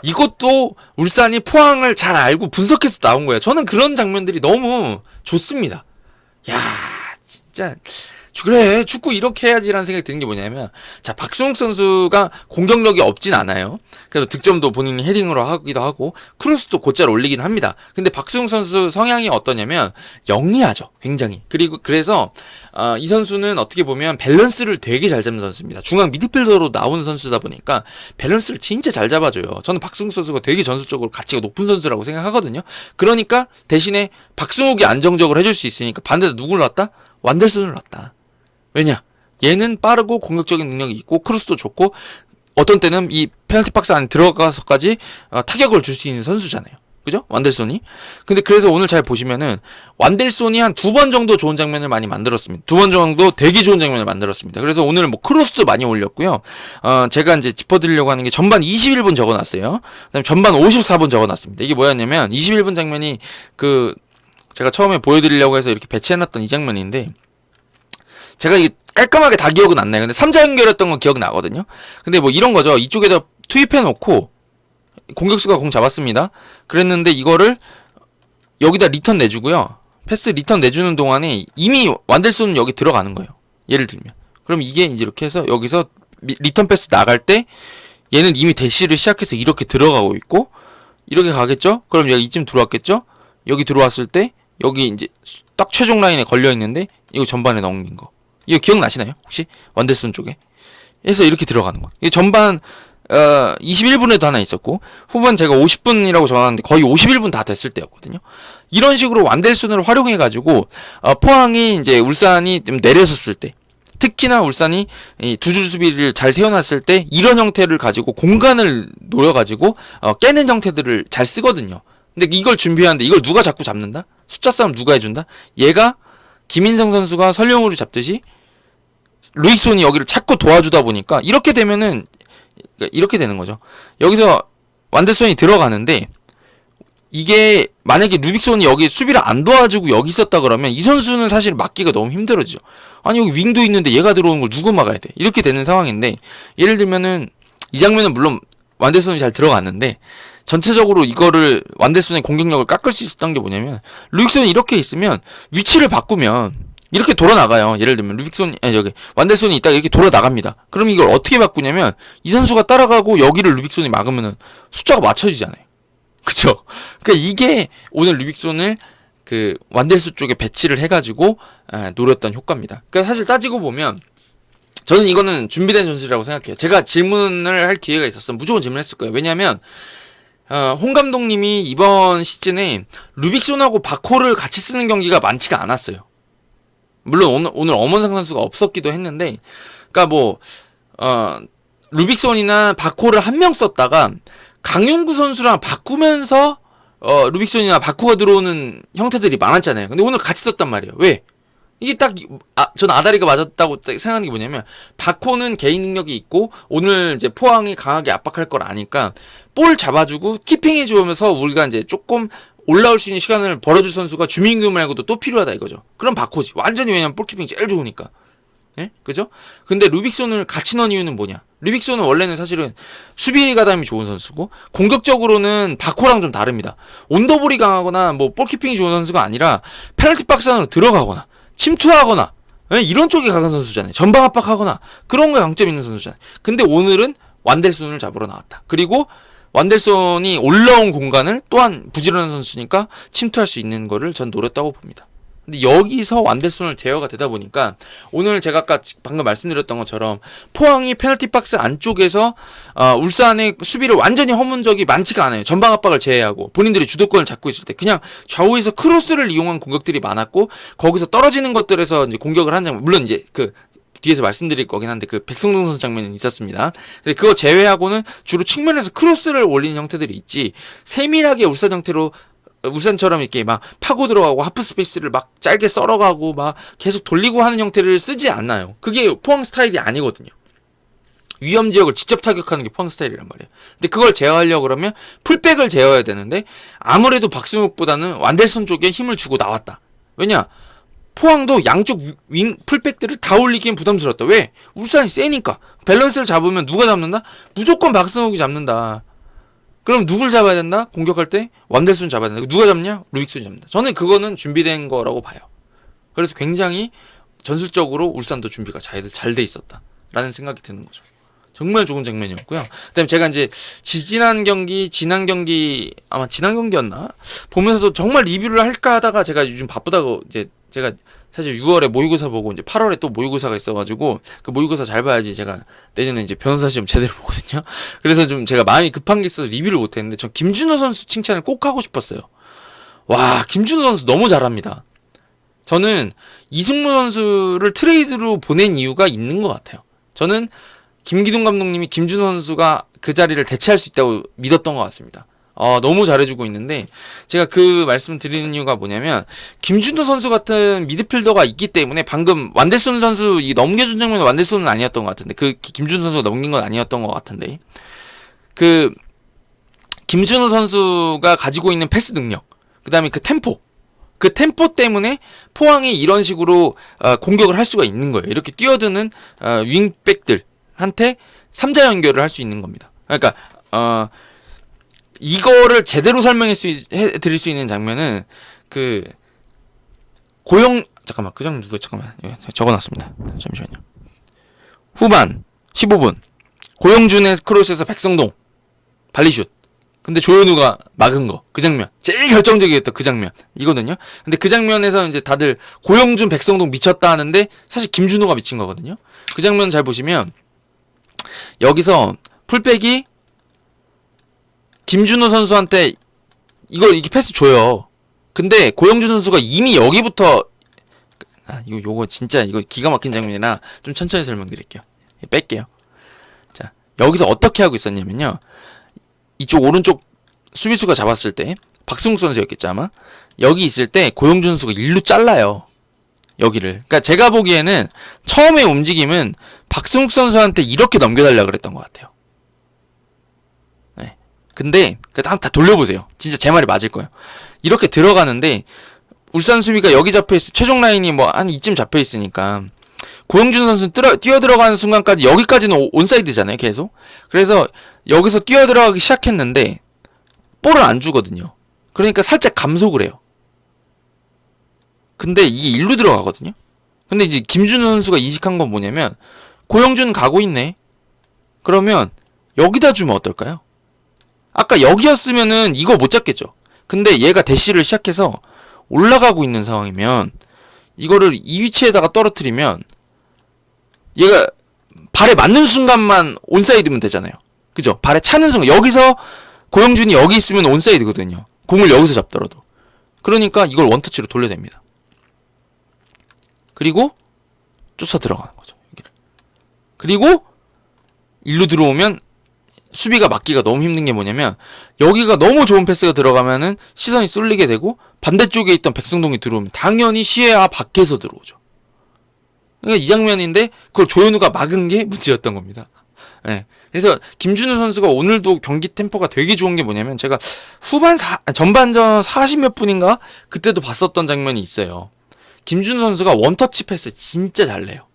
Speaker 1: 이것도 울산이 포항을 잘 알고 분석해서 나온 거예요. 저는 그런 장면들이 너무 좋습니다. 야, 진짜 그래 축구 이렇게 해야지라는 생각이 드는 게 뭐냐면 자 박승욱 선수가 공격력이 없진 않아요. 그래서 득점도 본인이 헤딩으로 하기도 하고 크로스도 곧잘 올리긴 합니다. 근데 박승욱 선수 성향이 어떠냐면 영리하죠, 굉장히. 그리고 그래서 이 선수는 어떻게 보면 밸런스를 되게 잘 잡는 선수입니다. 중앙 미드필더로 나오는 선수다 보니까 밸런스를 진짜 잘 잡아줘요. 저는 박승욱 선수가 되게 전술적으로 가치가 높은 선수라고 생각하거든요. 그러니까 대신에 박승욱이 안정적으로 해줄 수 있으니까 반대로 누굴 놨다? 완델손을 놨다. 왜냐? 얘는 빠르고 공격적인 능력이 있고 크로스도 좋고 어떤 때는 이 페널티 박스 안에 들어가서까지 타격을 줄 수 있는 선수잖아요. 그죠? 완델손이. 근데 그래서 오늘 잘 보시면은 완델손이 한 2번 정도 좋은 장면을 많이 만들었습니다. 2번 정도 되게 좋은 장면을 만들었습니다. 그래서 오늘 뭐 크로스도 많이 올렸고요. 제가 이제 짚어드리려고 하는 게 전반 21분 적어놨어요. 그다음에 전반 54분 적어놨습니다. 이게 뭐였냐면 21분 장면이 제가 처음에 보여드리려고 해서 이렇게 배치해놨던 이 장면인데 제가 이게 깔끔하게 다 기억은 안 나요. 근데 3자 연결했던 건 기억이 나거든요. 근데 뭐 이런 거죠. 이쪽에다 투입해놓고 공격수가 공 잡았습니다. 그랬는데 이거를 여기다 리턴 내주고요. 패스 리턴 내주는 동안에 이미 완델손은 여기 들어가는 거예요. 예를 들면. 그럼 이게 이제 이렇게 해서 여기서 리턴 패스 나갈 때 얘는 이미 대시를 시작해서 이렇게 들어가고 있고 이렇게 가겠죠? 그럼 여기 이쯤 들어왔겠죠? 여기 들어왔을 때 여기 이제 딱 최종 라인에 걸려 있는데 이거 전반에 넘긴 거. 이거 기억나시나요? 혹시? 완델손 쪽에. 해서 이렇게 들어가는 거. 이게 전반 21분에도 하나 있었고 후반 제가 50분이라고 적었는데 거의 51분 다 됐을 때였거든요. 이런 식으로 완델손을 활용해 가지고 포항이 이제 울산이 좀 내려섰을 때 특히나 울산이 이 두 줄 수비를 잘 세워놨을 때 이런 형태를 가지고 공간을 노려가지고 깨는 형태들을 잘 쓰거든요. 근데 이걸 준비하는데 이걸 누가 자꾸 잡는다? 숫자 싸움 누가 해준다? 얘가 김인성 선수가 설령우를 잡듯이 루익손이 여기를 자꾸 도와주다 보니까 이렇게 되면은 이렇게 되는 거죠. 여기서 완델손이 들어가는데 이게 만약에 루빅손이 여기 수비를 안 도와주고 여기 있었다 그러면 이 선수는 사실 막기가 너무 힘들어지죠. 아니 여기 윙도 있는데 얘가 들어오는 걸 누가 막아야 돼? 이렇게 되는 상황인데 예를 들면은 이 장면은 물론 완델손이 잘 들어갔는데 전체적으로 이거를 완델손의 공격력을 깎을 수 있었던 게 뭐냐면 루빅손이 이렇게 있으면 위치를 바꾸면 이렇게 돌아 나가요. 예를 들면 완델손이 있다가 이렇게 돌아 나갑니다. 그럼 이걸 어떻게 바꾸냐면 이 선수가 따라가고 여기를 루빅손이 막으면은 숫자가 맞춰지잖아요. 그쵸? 그러니까 이게 오늘 루빅손을 완델손 쪽에 배치를 해가지고 노렸던 효과입니다. 그러니까 사실 따지고 보면 저는 이거는 준비된 전술이라고 생각해요. 제가 질문을 할 기회가 있었으면 무조건 질문했을 거예요. 왜냐면 홍 감독님이 이번 시즌에 루빅손하고 바코를 같이 쓰는 경기가 많지가 않았어요. 물론 오늘 엄원상 선수가 없었기도 했는데, 그러니까 루빅손이나 바코를 한 명 썼다가 강윤구 선수랑 바꾸면서 루빅손이나 바코가 들어오는 형태들이 많았잖아요. 근데 오늘 같이 썼단 말이에요. 왜? 이게 전 아다리가 맞았다고 생각하는 게 뭐냐면 바코는 개인 능력이 있고 오늘 이제 포항이 강하게 압박할 걸 아니까 볼 잡아주고 키핑해 주면서 우리가 이제 조금 올라올 수 있는 시간을 벌어줄 선수가 주민규 말고도 또 필요하다 이거죠. 그럼 바코지. 완전히 왜냐면 볼키핑이 제일 좋으니까. 예? 그죠? 근데 루빅손을 같이 넣은 이유는 뭐냐? 루빅손은 원래는 사실은 수비 가담이 좋은 선수고 공격적으로는 바코랑 좀 다릅니다. 온더볼이 강하거나 뭐 볼키핑이 좋은 선수가 아니라 페널티 박스 안으로 들어가거나 침투하거나 예? 이런 쪽이 강한 선수잖아요. 전방 압박하거나 그런 거에 강점 있는 선수잖아요. 근데 오늘은 완델손을 잡으러 나왔다. 그리고 완델손이 올라온 공간을 또한 부지런한 선수니까 침투할 수 있는 거를 전 노렸다고 봅니다. 근데 여기서 완델손을 제어가 되다 보니까 오늘 제가 아까 방금 말씀드렸던 것처럼 포항이 페널티 박스 안쪽에서 울산의 수비를 완전히 허문 적이 많지가 않아요. 전방 압박을 제외하고 본인들이 주도권을 잡고 있을 때 그냥 좌우에서 크로스를 이용한 공격들이 많았고 거기서 떨어지는 것들에서 이제 공격을 한 장면, 물론 이제 그 뒤에서 말씀드릴 거긴 한데 그 백성동 선수 장면이 있었습니다. 근데 그거 제외하고는 주로 측면에서 크로스를 올리는 형태들이 있지 세밀하게 울산 형태로 울산처럼 이렇게 막 파고 들어가고 하프 스페이스를 막 짧게 썰어가고 막 계속 돌리고 하는 형태를 쓰지 않나요. 그게 포항 스타일이 아니거든요. 위험 지역을 직접 타격하는 게 포항 스타일이란 말이에요. 근데 그걸 제어하려고 그러면 풀백을 제어해야 되는데 아무래도 박승욱보다는 완델손 쪽에 힘을 주고 나왔다. 왜냐? 포항도 양쪽 윙 풀백들을 다 올리기엔 부담스럽다. 왜? 울산이 세니까. 밸런스를 잡으면 누가 잡는다? 무조건 박승욱이 잡는다. 그럼 누굴 잡아야 된다? 공격할 때 완델손 잡아야 된다. 누가 잡냐? 루빅손이 잡는다. 저는 그거는 준비된 거라고 봐요. 그래서 굉장히 전술적으로 울산도 준비가 잘 돼 있었다라는 생각이 드는 거죠. 정말 좋은 장면이었고요. 그다음에 제가 이제 지난 경기 아마 지난 경기였나? 보면서도 정말 리뷰를 할까 하다가 제가 요즘 바쁘다고 이제 제가 사실 6월에 모의고사 보고 이제 8월에 또 모의고사가 있어가지고 그 모의고사 잘 봐야지 제가 내년에 이제 변호사 시험 제대로 보거든요. 그래서 좀 제가 마음이 급한 게 있어서 리뷰를 못했는데 전 김준호 선수 칭찬을 꼭 하고 싶었어요. 와, 김준호 선수 너무 잘합니다. 저는 이승무 선수를 트레이드로 보낸 이유가 있는 것 같아요. 저는 김기동 감독님이 김준호 선수가 그 자리를 대체할 수 있다고 믿었던 것 같습니다. 너무 잘해주고 있는데 제가 그 말씀 드리는 이유가 뭐냐면 김준호 선수 같은 미드필더가 있기 때문에 방금 완델손 선수 이 넘겨준 장면은 완델손은 아니었던 것 같은데 그 김준호 선수가 넘긴 건 아니었던 것 같은데 그 김준호 선수가 가지고 있는 패스 능력 그 다음에 그 템포 때문에 포항이 이런 식으로 공격을 할 수가 있는 거예요. 이렇게 뛰어드는 윙백들한테 3자 연결을 할 수 있는 겁니다. 그러니까 이거를 제대로 설명해 드릴 수 있는 장면은 그 잠깐만 그 장면 누구야? 잠깐만 적어놨습니다. 잠시만요. 후반 15분 고영준의 크로스에서 백성동 발리슛. 근데 조현우가 막은 거 그 장면 제일 결정적이었던 그 장면 이거든요. 근데 그 장면에서 이제 다들 고영준 백성동 미쳤다 하는데 사실 김준호가 미친 거거든요. 그 장면 잘 보시면 여기서 풀백이 김준호 선수한테 이렇게 패스 줘요. 근데 고영준 선수가 이미 여기부터 요거 진짜 이거 기가 막힌 장면이라 좀 천천히 설명드릴게요. 뺄게요. 자, 여기서 어떻게 하고 있었냐면요. 이쪽 오른쪽 수비수가 잡았을 때 박승욱 선수였겠죠 아마. 여기 있을 때 고영준 선수가 일로 잘라요. 여기를. 그러니까 제가 보기에는 처음에 움직임은 박승욱 선수한테 이렇게 넘겨달라고 그랬던 것 같아요. 근데 다 돌려보세요. 진짜 제 말이 맞을 거예요. 이렇게 들어가는데 울산 수비가 여기 잡혀있어. 최종 라인이 뭐 한 이쯤 잡혀있으니까 고영준 선수 뛰어 들어가는 순간까지 여기까지는 온사이드잖아요 계속. 그래서 여기서 뛰어 들어가기 시작했는데 볼을 안 주거든요. 그러니까 살짝 감속을 해요. 근데 이게 일로 들어가거든요. 근데 이제 김준호 선수가 이직한 건 뭐냐면 고영준 가고 있네. 그러면 여기다 주면 어떨까요? 아까 여기였으면은 이거 못 잡겠죠. 근데 얘가 대시를 시작해서 올라가고 있는 상황이면 이거를 이 위치에다가 떨어뜨리면 얘가 발에 맞는 순간만 온사이드면 되잖아요. 그죠? 발에 차는 순간 여기서 고영준이 여기 있으면 온사이드거든요. 공을 여기서 잡더라도. 그러니까 이걸 원터치로 돌려냅니다. 그리고 쫓아 들어가는 거죠. 여기를. 그리고 일로 들어오면 수비가 막기가 너무 힘든 게 뭐냐면 여기가 너무 좋은 패스가 들어가면은 시선이 쏠리게 되고 반대쪽에 있던 백성동이 들어오면 당연히 시야 밖에서 들어오죠. 그러니까 이 장면인데 그걸 조현우가 막은 게 문제였던 겁니다. 네. 그래서 김준호 선수가 오늘도 경기 템포가 되게 좋은 게 뭐냐면 제가 전반전 40몇 분인가 그때도 봤었던 장면이 있어요. 김준호 선수가 원터치 패스 진짜 잘 내요.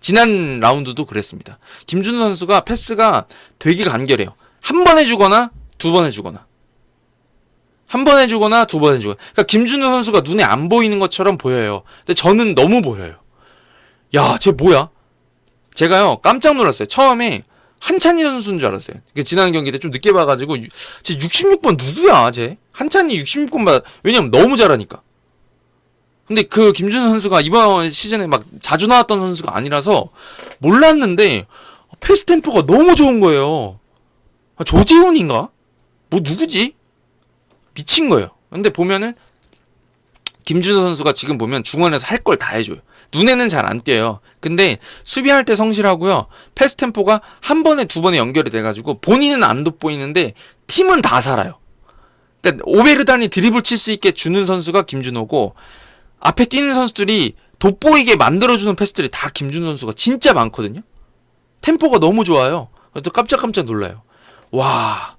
Speaker 1: 지난 라운드도 그랬습니다. 김준호 선수가 패스가 되게 간결해요. 한 번 해주거나 두 번 해주거나 한 번 해주거나 두 번 해주거나. 그러니까 김준호 선수가 눈에 안 보이는 것처럼 보여요. 근데 저는 너무 보여요. 야, 쟤 뭐야? 제가요 깜짝 놀랐어요. 처음에 한찬희 선수인 줄 알았어요. 지난 경기 때 좀 늦게 봐가지고 쟤 66번 누구야 쟤? 한찬희 66번 봐. 왜냐면 너무 잘하니까. 근데 그 김준호 선수가 이번 시즌에 막 자주 나왔던 선수가 아니라서 몰랐는데 패스 템포가 너무 좋은 거예요. 조재훈인가? 뭐 누구지? 미친 거예요. 근데 보면은 김준호 선수가 지금 보면 중원에서 할 걸 다 해줘요. 눈에는 잘 안 띄어요. 근데 수비할 때 성실하고요. 패스 템포가 한 번에 두 번에 연결이 돼가지고 본인은 안 돋보이는데 팀은 다 살아요. 그러니까 오베르단이 드리블 칠 수 있게 주는 선수가 김준호고 앞에 뛰는 선수들이 돋보이게 만들어주는 패스들이 다 김준호 선수가 진짜 많거든요. 템포가 너무 좋아요. 또 깜짝깜짝 놀라요. 와,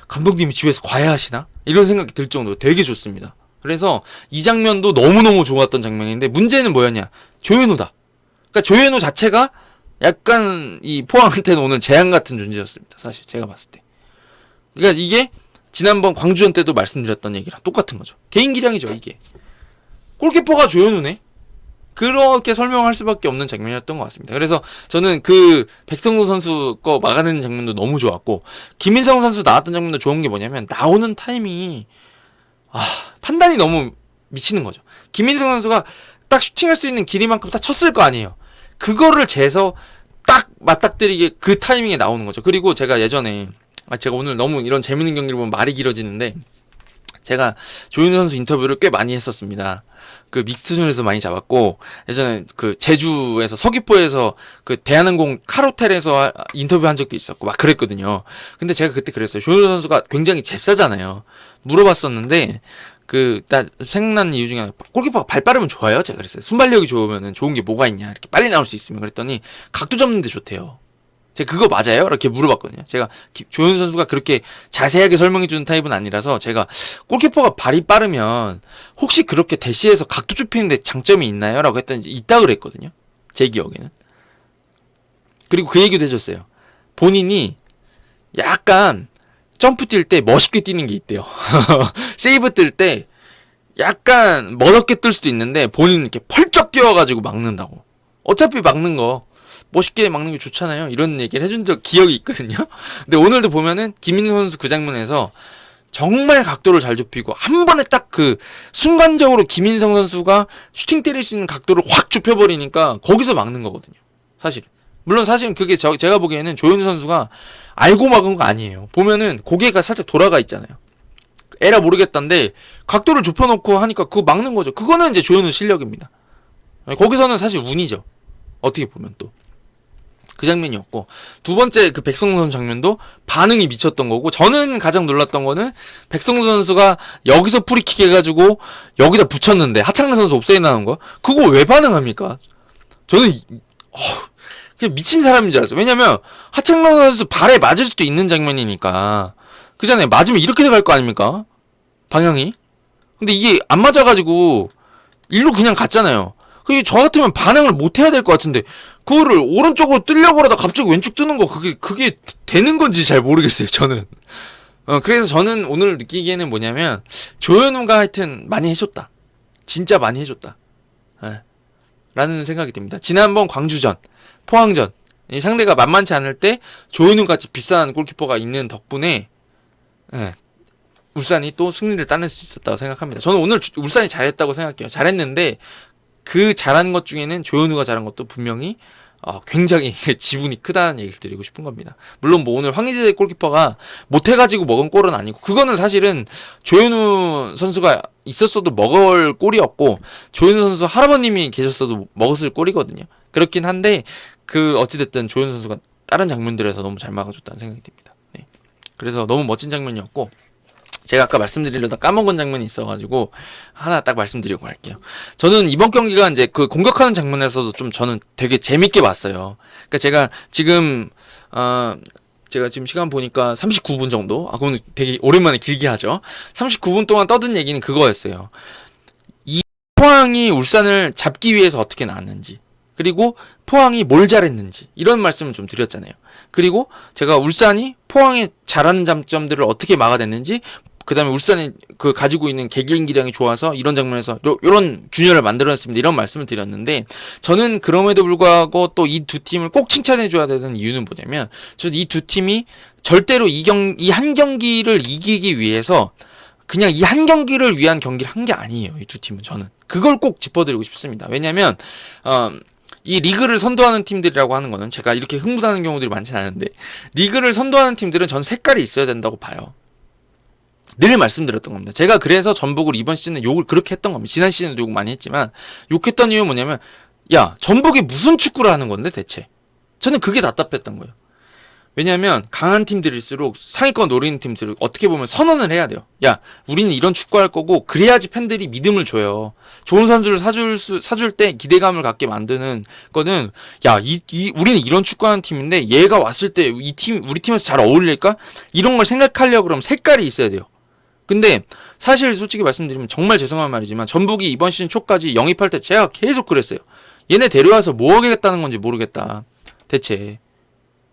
Speaker 1: 감독님이 집에서 과외하시나? 이런 생각이 들 정도로 되게 좋습니다. 그래서 이 장면도 너무너무 좋았던 장면인데 문제는 뭐였냐? 조현우다. 그러니까 조현우 자체가 약간 이 포항한테는 오늘 재앙 같은 존재였습니다. 사실 제가 봤을 때. 그러니까 이게 지난번 광주전 때도 말씀드렸던 얘기랑 똑같은 거죠. 개인 기량이죠, 이게. 골키퍼가 조현우네? 그렇게 설명할 수밖에 없는 장면이었던 것 같습니다. 그래서 저는 그 백성동 선수 거 막아내는 장면도 너무 좋았고 김민성 선수 나왔던 장면도 좋은 게 뭐냐면 나오는 타이밍이 판단이 너무 미치는 거죠. 김민성 선수가 딱 슈팅할 수 있는 길이만큼 다 쳤을 거 아니에요. 그거를 재서 딱 맞닥뜨리게 그 타이밍에 나오는 거죠. 그리고 제가 예전에 제가 오늘 너무 이런 재밌는 경기를 보면 말이 길어지는데 제가 조윤우 선수 인터뷰를 꽤 많이 했었습니다. 그 믹스존에서 많이 잡았고 예전에 그 제주에서 서귀포에서 그 대한항공 카로텔에서 인터뷰한 적도 있었고 막 그랬거든요. 근데 제가 그때 그랬어요. 조윤우 선수가 굉장히 잽싸잖아요. 물어봤었는데 나 생각난 이유 중에 하나 골키퍼가 발 빠르면 좋아요. 제가 그랬어요. 순발력이 좋으면 좋은 게 뭐가 있냐 이렇게 빨리 나올 수 있으면 그랬더니 각도 잡는 데 좋대요. 제가 그거 맞아요? 이렇게 물어봤거든요. 제가 조현우 선수가 그렇게 자세하게 설명해주는 타입은 아니라서 제가 골키퍼가 발이 빠르면 혹시 그렇게 대시해서 각도 좁히는데 장점이 있나요? 라고 했더니 있다 그랬거든요. 제 기억에는. 그리고 그 얘기도 해줬어요. 본인이 약간 점프 뛸 때 멋있게 뛰는 게 있대요. 세이브 뛸 때 약간 멋없게 뜰 수도 있는데 본인은 이렇게 펄쩍 뛰어가지고 막는다고. 어차피 막는 거 멋있게 막는 게 좋잖아요. 이런 얘기를 해준 적 기억이 있거든요. 근데 오늘도 보면은 김민성 선수 그 장면에서 정말 각도를 잘 좁히고 한 번에 딱 그 순간적으로 김민성 선수가 슈팅 때릴 수 있는 각도를 확 좁혀버리니까 거기서 막는 거거든요. 사실. 물론 사실은 그게 제가 보기에는 조현우 선수가 알고 막은 거 아니에요. 보면은 고개가 살짝 돌아가 있잖아요. 에라 모르겠다는데 각도를 좁혀놓고 하니까 그거 막는 거죠. 그거는 이제 조현우 실력입니다. 거기서는 사실 운이죠. 어떻게 보면 또. 그 장면이었고 두 번째 그 백성동 선수 장면도 반응이 미쳤던 거고 저는 가장 놀랐던 거는 백성동 선수가 여기서 프리킥 해가지고 여기다 붙였는데 하창래 선수 옵사이드 나온 거 그거 왜 반응합니까? 저는 그냥 미친 사람인 줄 알았어요. 왜냐면 하창래 선수 발에 맞을 수도 있는 장면이니까 그잖아요. 맞으면 이렇게 갈 거 아닙니까? 방향이. 근데 이게 안 맞아가지고 일로 그냥 갔잖아요. 그게 저 같으면 반응을 못 해야 될 것 같은데 그거를 오른쪽으로 뜨려고 하다 갑자기 왼쪽 뜨는 거 그게 되는 건지 잘 모르겠어요. 저는. 그래서 저는 오늘 느끼기에는 뭐냐면 조현우가 하여튼 많이 해줬다. 진짜 많이 해줬다. 라는 생각이 듭니다. 지난번 광주전, 포항전 이 상대가 만만치 않을 때 조현우같이 비싼 골키퍼가 있는 덕분에 울산이 또 승리를 따낼 수 있었다고 생각합니다. 저는 오늘 울산이 잘했다고 생각해요. 잘했는데 그 잘한 것 중에는 조현우가 잘한 것도 분명히 굉장히 지분이 크다는 얘기를 드리고 싶은 겁니다. 물론 뭐 오늘 황희재 골키퍼가 못해가지고 먹은 골은 아니고 그거는 사실은 조현우 선수가 있었어도 먹을 골이었고 조현우 선수 할아버님이 계셨어도 먹었을 골이거든요. 그렇긴 한데 그 어찌됐든 조현우 선수가 다른 장면들에서 너무 잘 막아줬다는 생각이 듭니다. 네. 그래서 너무 멋진 장면이었고 제가 아까 말씀드리려다 까먹은 장면이 있어가지고 하나 딱 말씀드리고 갈게요. 저는 이번 경기가 이제 그 공격하는 장면에서도 좀 저는 되게 재밌게 봤어요. 그러니까 제가 지금 시간 보니까 39분 정도. 그건 되게 오랜만에 길게 하죠. 39분 동안 떠든 얘기는 그거였어요. 이 포항이 울산을 잡기 위해서 어떻게 나왔는지. 그리고 포항이 뭘 잘했는지 이런 말씀을 좀 드렸잖아요. 그리고 제가 울산이 포항에 잘하는 장점들을 어떻게 막아냈는지, 그 다음에 울산이 그 가지고 있는 개개인기량이 좋아서 이런 장면에서 요런 균열을 만들어냈습니다. 이런 말씀을 드렸는데, 저는 그럼에도 불구하고 또 이 두 팀을 꼭 칭찬해줘야 되는 이유는 뭐냐면, 저는 이 두 팀이 절대로 이 한 경기를 이기기 위해서 그냥 이 한 경기를 위한 경기를 한 게 아니에요. 이 두 팀은. 저는 그걸 꼭 짚어드리고 싶습니다. 왜냐면 이 리그를 선도하는 팀들이라고 하는 거는, 제가 이렇게 흥분하는 경우들이 많진 않은데, 리그를 선도하는 팀들은 전 색깔이 있어야 된다고 봐요. 늘 말씀드렸던 겁니다. 제가 그래서 전북을 이번 시즌에 욕을 그렇게 했던 겁니다. 지난 시즌에도 욕 많이 했지만, 욕했던 이유는 뭐냐면, 야, 전북이 무슨 축구를 하는 건데 대체? 저는 그게 답답했던 거예요. 왜냐하면 강한 팀들일수록 상위권 노리는 팀들을 어떻게 보면 선언을 해야 돼요. 야, 우리는 이런 축구할 거고, 그래야지 팬들이 믿음을 줘요. 좋은 선수를 사줄 때 기대감을 갖게 만드는 거는, 야, 우리는 이런 축구하는 팀인데 얘가 왔을 때 우리 팀에서 잘 어울릴까? 이런 걸 생각하려고 그러면 색깔이 있어야 돼요. 근데 사실 솔직히 말씀드리면 정말 죄송한 말이지만, 전북이 이번 시즌 초까지 영입할 때 제가 계속 그랬어요. 얘네 데려와서 뭐 하겠다는 건지 모르겠다. 대체.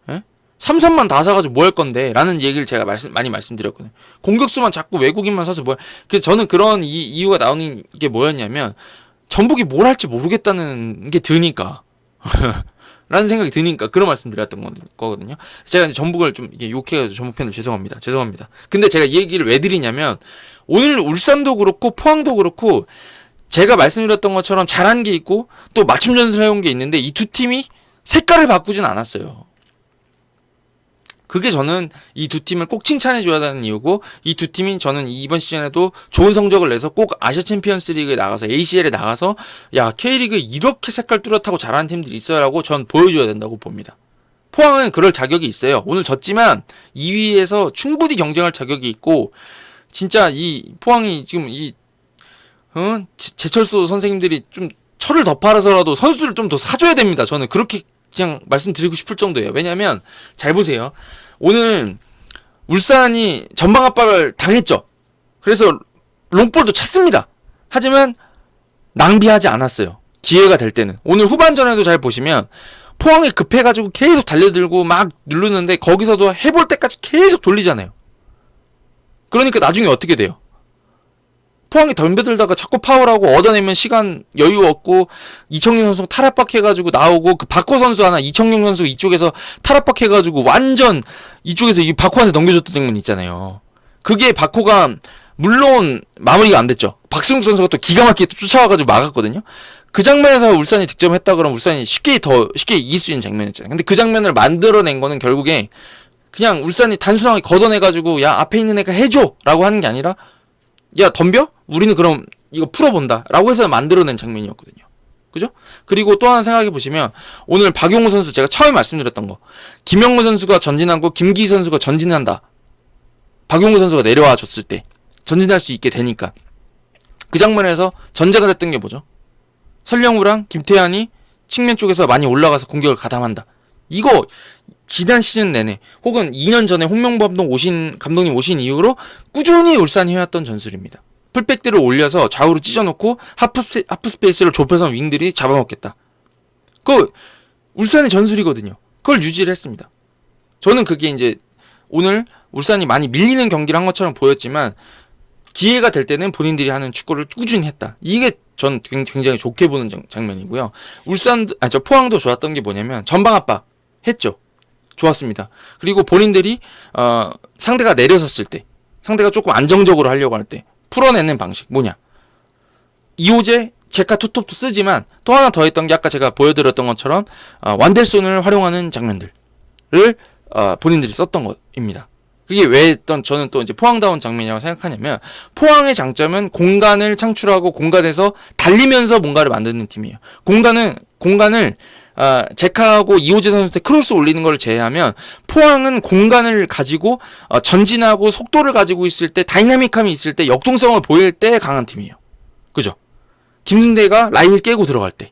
Speaker 1: 에? 삼선만 다 사가지고 뭐 할 건데? 라는 얘기를 제가 많이 말씀드렸거든요. 공격수만 자꾸 외국인만 사서 뭐야. 그래서 저는 그런 이유가 나오는 게 뭐였냐면, 전북이 뭘 할지 모르겠다는 게 드니까. 라는 생각이 드니까 그런 말씀 드렸던 거거든요. 제가 이제 전북을 좀 이게 욕해가지고 전북 팬들 죄송합니다. 근데 제가 이 얘기를 왜 드리냐면, 오늘 울산도 그렇고 포항도 그렇고 제가 말씀드렸던 것처럼 잘한 게 있고 또 맞춤 전술을 해온 게 있는데, 이 두 팀이 색깔을 바꾸진 않았어요. 그게 저는 이 두 팀을 꼭 칭찬해줘야 되는 이유고, 이 두 팀이 저는 이번 시즌에도 좋은 성적을 내서 꼭 아시아 챔피언스 리그에 나가서, ACL에 나가서, 야, K리그에 이렇게 색깔 뚜렷하고 잘하는 팀들이 있어요라고 전 보여줘야 된다고 봅니다. 포항은 그럴 자격이 있어요. 오늘 졌지만 2위에서 충분히 경쟁할 자격이 있고, 진짜 이 포항이 지금 제철소 선생님들이 좀 철을 더 팔아서라도 선수들을 좀 더 사줘야 됩니다. 저는 그렇게 그냥 말씀드리고 싶을 정도예요. 왜냐면 잘 보세요. 오늘 울산이 전방 압박을 당했죠. 그래서 롱볼도 찼습니다. 하지만 낭비하지 않았어요. 기회가 될 때는. 오늘 후반전에도 잘 보시면 포항이 급해가지고 계속 달려들고 막 누르는데, 거기서도 해볼 때까지 계속 돌리잖아요. 그러니까 나중에 어떻게 돼요? 포항이 덤벼들다가 자꾸 파울하고 얻어내면 시간 여유 없고, 이청용 선수가 탈압박해가지고 나오고, 그 박호 선수 하나, 이청용 선수 이쪽에서 탈압박해가지고 완전 이쪽에서 이 박호한테 넘겨줬던 장면 있잖아요. 그게 박호가 물론 마무리가 안 됐죠. 박승욱 선수가 또 기가 막히게 쫓아와가지고 막았거든요. 그 장면에서 울산이 득점했다 그러면 울산이 쉽게 이길 수 있는 장면이었잖아요. 근데 그 장면을 만들어낸 거는 결국에 그냥 울산이 단순하게 걷어내가지고, 야, 앞에 있는 애가 해줘! 라고 하는 게 아니라, 야, 덤벼? 우리는 그럼 이거 풀어본다 라고 해서 만들어낸 장면이었거든요. 그죠? 그리고 또 하나 생각해보시면, 오늘 박용우 선수, 제가 처음에 말씀드렸던 거, 김영무 선수가 전진하고 김기희 선수가 전진한다. 박용우 선수가 내려와 줬을 때 전진할 수 있게 되니까, 그 장면에서 전제가 됐던 게 뭐죠? 설령우랑 김태환이 측면 쪽에서 많이 올라가서 공격을 가담한다. 이거 지난 시즌 내내, 혹은 2년 전에 홍명보 감독님 오신 이후로 꾸준히 울산이 해왔던 전술입니다. 풀백들을 올려서 좌우로 찢어놓고 하프 스페이스를 좁혀서 윙들이 잡아먹겠다. 그거 울산의 전술이거든요. 그걸 유지를 했습니다. 저는 그게 이제 오늘 울산이 많이 밀리는 경기를 한 것처럼 보였지만, 기회가 될 때는 본인들이 하는 축구를 꾸준히 했다. 이게 전 굉장히 좋게 보는 장면이고요. 포항도 좋았던 게 뭐냐면, 전방 압박 했죠. 좋았습니다. 그리고 본인들이 상대가 내려섰을 때, 상대가 조금 안정적으로 하려고 할 때 풀어내는 방식 뭐냐, 이호재, 제카 투톱도 쓰지만 또 하나 더 했던 게, 아까 제가 보여드렸던 것처럼 완델손을 활용하는 장면들을 본인들이 썼던 것입니다. 그게 왜 저는 또 이제 포항다운 장면이라고 생각하냐면, 포항의 장점은 공간을 창출하고 공간에서 달리면서 뭔가를 만드는 팀이에요. 공간을 제카하고 이호재 선수한테 크로스 올리는 걸 제외하면, 포항은 공간을 가지고 전진하고 속도를 가지고 있을 때, 다이나믹함이 있을 때, 역동성을 보일 때 강한 팀이에요. 그죠? 김승대가 라인을 깨고 들어갈 때,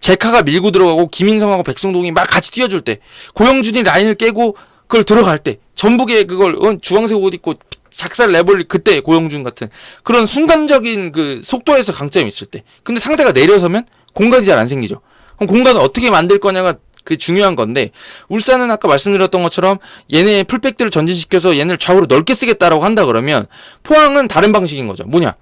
Speaker 1: 제카가 밀고 들어가고 김인성하고 백승동이 막 같이 뛰어줄 때, 고영준이 라인을 깨고 그걸 들어갈 때, 전북의 그걸 주황색 옷 입고 작살 내버릴 그때 고영준 같은 그런 순간적인 그 속도에서 강점이 있을 때, 근데 상대가 내려서면 공간이 잘 안 생기죠. 그럼 공간을 어떻게 만들 거냐가 그 중요한 건데, 울산은 아까 말씀드렸던 것처럼 얘네 풀백들을 전진시켜서 얘네를 좌우로 넓게 쓰겠다라고 한다 그러면, 포항은 다른 방식인 거죠. 뭐냐?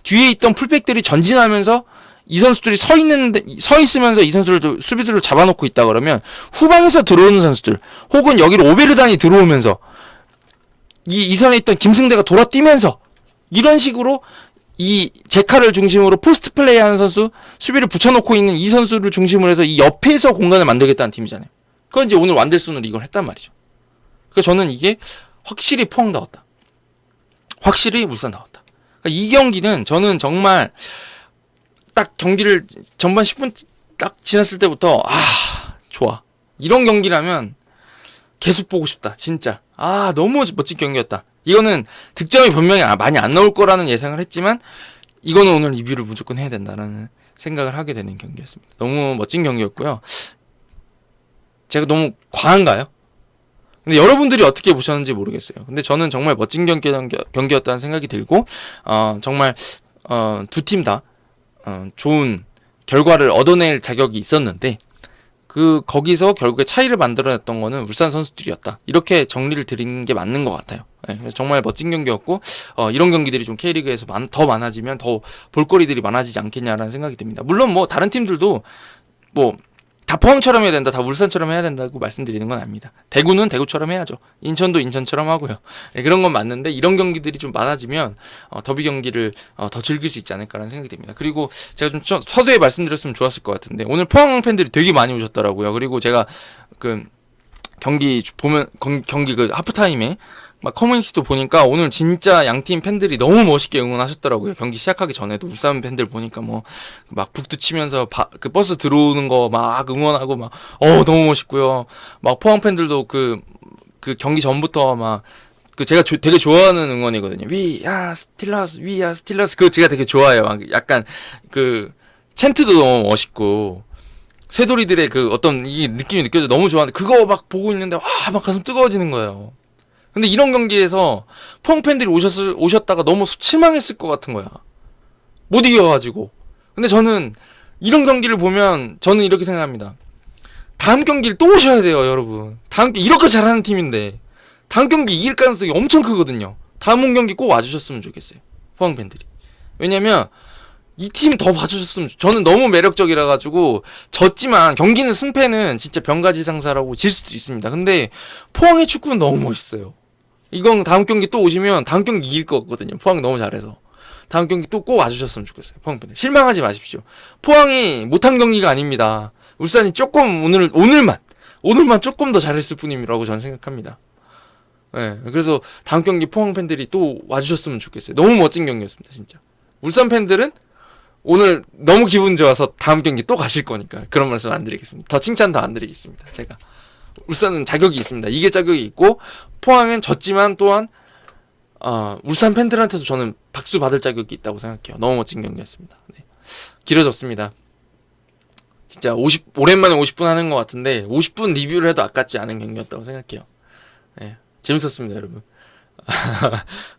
Speaker 1: 뒤에 있던 풀백들이 전진하면서 이 선수들이 서 있으면서 이 선수들 수비수를 잡아놓고 있다 그러면, 후방에서 들어오는 선수들 혹은 여기로 오베르단이 들어오면서 이 선에 있던 김승대가 돌아뛰면서 이런 식으로 이 제카를 중심으로 포스트 플레이하는 선수, 수비를 붙여놓고 있는 이 선수를 중심으로 해서 이 옆에서 공간을 만들겠다는 팀이잖아요. 그건 이제 오늘 완델슨으로 이걸 했단 말이죠. 그래서 저는 이게 확실히 포항 나왔다, 확실히 울산 나왔다. 그러니까 이 경기는 저는 정말 딱 경기를 전반 10분 딱 지났을 때부터 좋아, 이런 경기라면 계속 보고 싶다 진짜. 너무 멋진 경기였다. 이거는 득점이 분명히 많이 안 나올 거라는 예상을 했지만, 이거는 오늘 리뷰를 무조건 해야 된다라는 생각을 하게 되는 경기였습니다. 너무 멋진 경기였고요. 제가 너무 과한가요? 근데 여러분들이 어떻게 보셨는지 모르겠어요. 근데 저는 정말 멋진 경기였다는 생각이 들고, 정말 두 팀 다 좋은 결과를 얻어낼 자격이 있었는데, 거기서 결국에 차이를 만들어냈던 거는 울산 선수들이었다, 이렇게 정리를 드리는 게 맞는 것 같아요. 그래서 정말 멋진 경기였고, 이런 경기들이 좀 K리그에서 더 많아지면 더 볼거리들이 많아지지 않겠냐라는 생각이 듭니다. 물론 뭐 다른 팀들도 뭐 다 포항처럼 해야 된다, 다 울산처럼 해야 된다고 말씀드리는 건 아닙니다. 대구는 대구처럼 해야죠. 인천도 인천처럼 하고요. 그런 건 맞는데, 이런 경기들이 좀 많아지면 더비 경기를 더 즐길 수 있지 않을까라는 생각이 듭니다. 그리고 제가 좀 서두에 말씀드렸으면 좋았을 것 같은데, 오늘 포항 팬들이 되게 많이 오셨더라고요. 그리고 제가 경기 보면 경기 하프타임에 막 커뮤니티도 보니까 오늘 진짜 양팀 팬들이 너무 멋있게 응원하셨더라고요. 경기 시작하기 전에도 울산 팬들 보니까 뭐 막 북두 치면서 버스 들어오는 거 막 응원하고 막 너무 멋있고요. 막 포항 팬들도 그 경기 전부터 막 제가 되게 좋아하는 응원이거든요. We are Steelers, we are Steelers. 제가 되게 좋아해요. 막 약간 챈트도 너무 멋있고, 쇠돌이들의 어떤 이 느낌이 느껴져 너무 좋아하는데, 그거 막 보고 있는데 막 가슴 뜨거워지는 거예요. 근데 이런 경기에서 포항 팬들이 오셨다가 너무 실망했을 것 같은 거야. 못 이겨가지고. 근데 저는 이런 경기를 보면 저는 이렇게 생각합니다. 다음 경기를 또 오셔야 돼요, 여러분. 이렇게 잘하는 팀인데 다음 경기 이길 가능성이 엄청 크거든요. 다음 경기 꼭 와주셨으면 좋겠어요, 포항 팬들이. 왜냐면 이 팀 더 봐주셨으면, 저는 너무 매력적이라 가지고, 졌지만 경기는 승패는 진짜 병가지상사라고 질 수도 있습니다. 근데 포항의 축구는 너무 멋있어요. 이건 다음 경기 또 오시면 다음 경기 이길 것 같거든요. 포항 너무 잘해서 다음 경기 또 꼭 와주셨으면 좋겠어요, 포항 팬들. 실망하지 마십시오. 포항이 못한 경기가 아닙니다. 울산이 조금 오늘만 조금 더 잘했을 뿐이라고 저는 생각합니다. 그래서 다음 경기 포항 팬들이 또 와주셨으면 좋겠어요. 너무 멋진 경기였습니다, 진짜. 울산 팬들은 오늘 너무 기분 좋아서 다음 경기 또 가실 거니까 그런 말씀 안 드리겠습니다. 더 칭찬 더 안 드리겠습니다, 제가. 울산은 자격이 있습니다. 이게 자격이 있고, 포항은 졌지만 또한 울산 팬들한테도 저는 박수 받을 자격이 있다고 생각해요. 너무 멋진 경기였습니다. 길어졌습니다. 진짜 오랜만에 50분 하는 것 같은데 50분 리뷰를 해도 아깝지 않은 경기였다고 생각해요. 재밌었습니다, 여러분.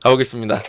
Speaker 1: 가보겠습니다.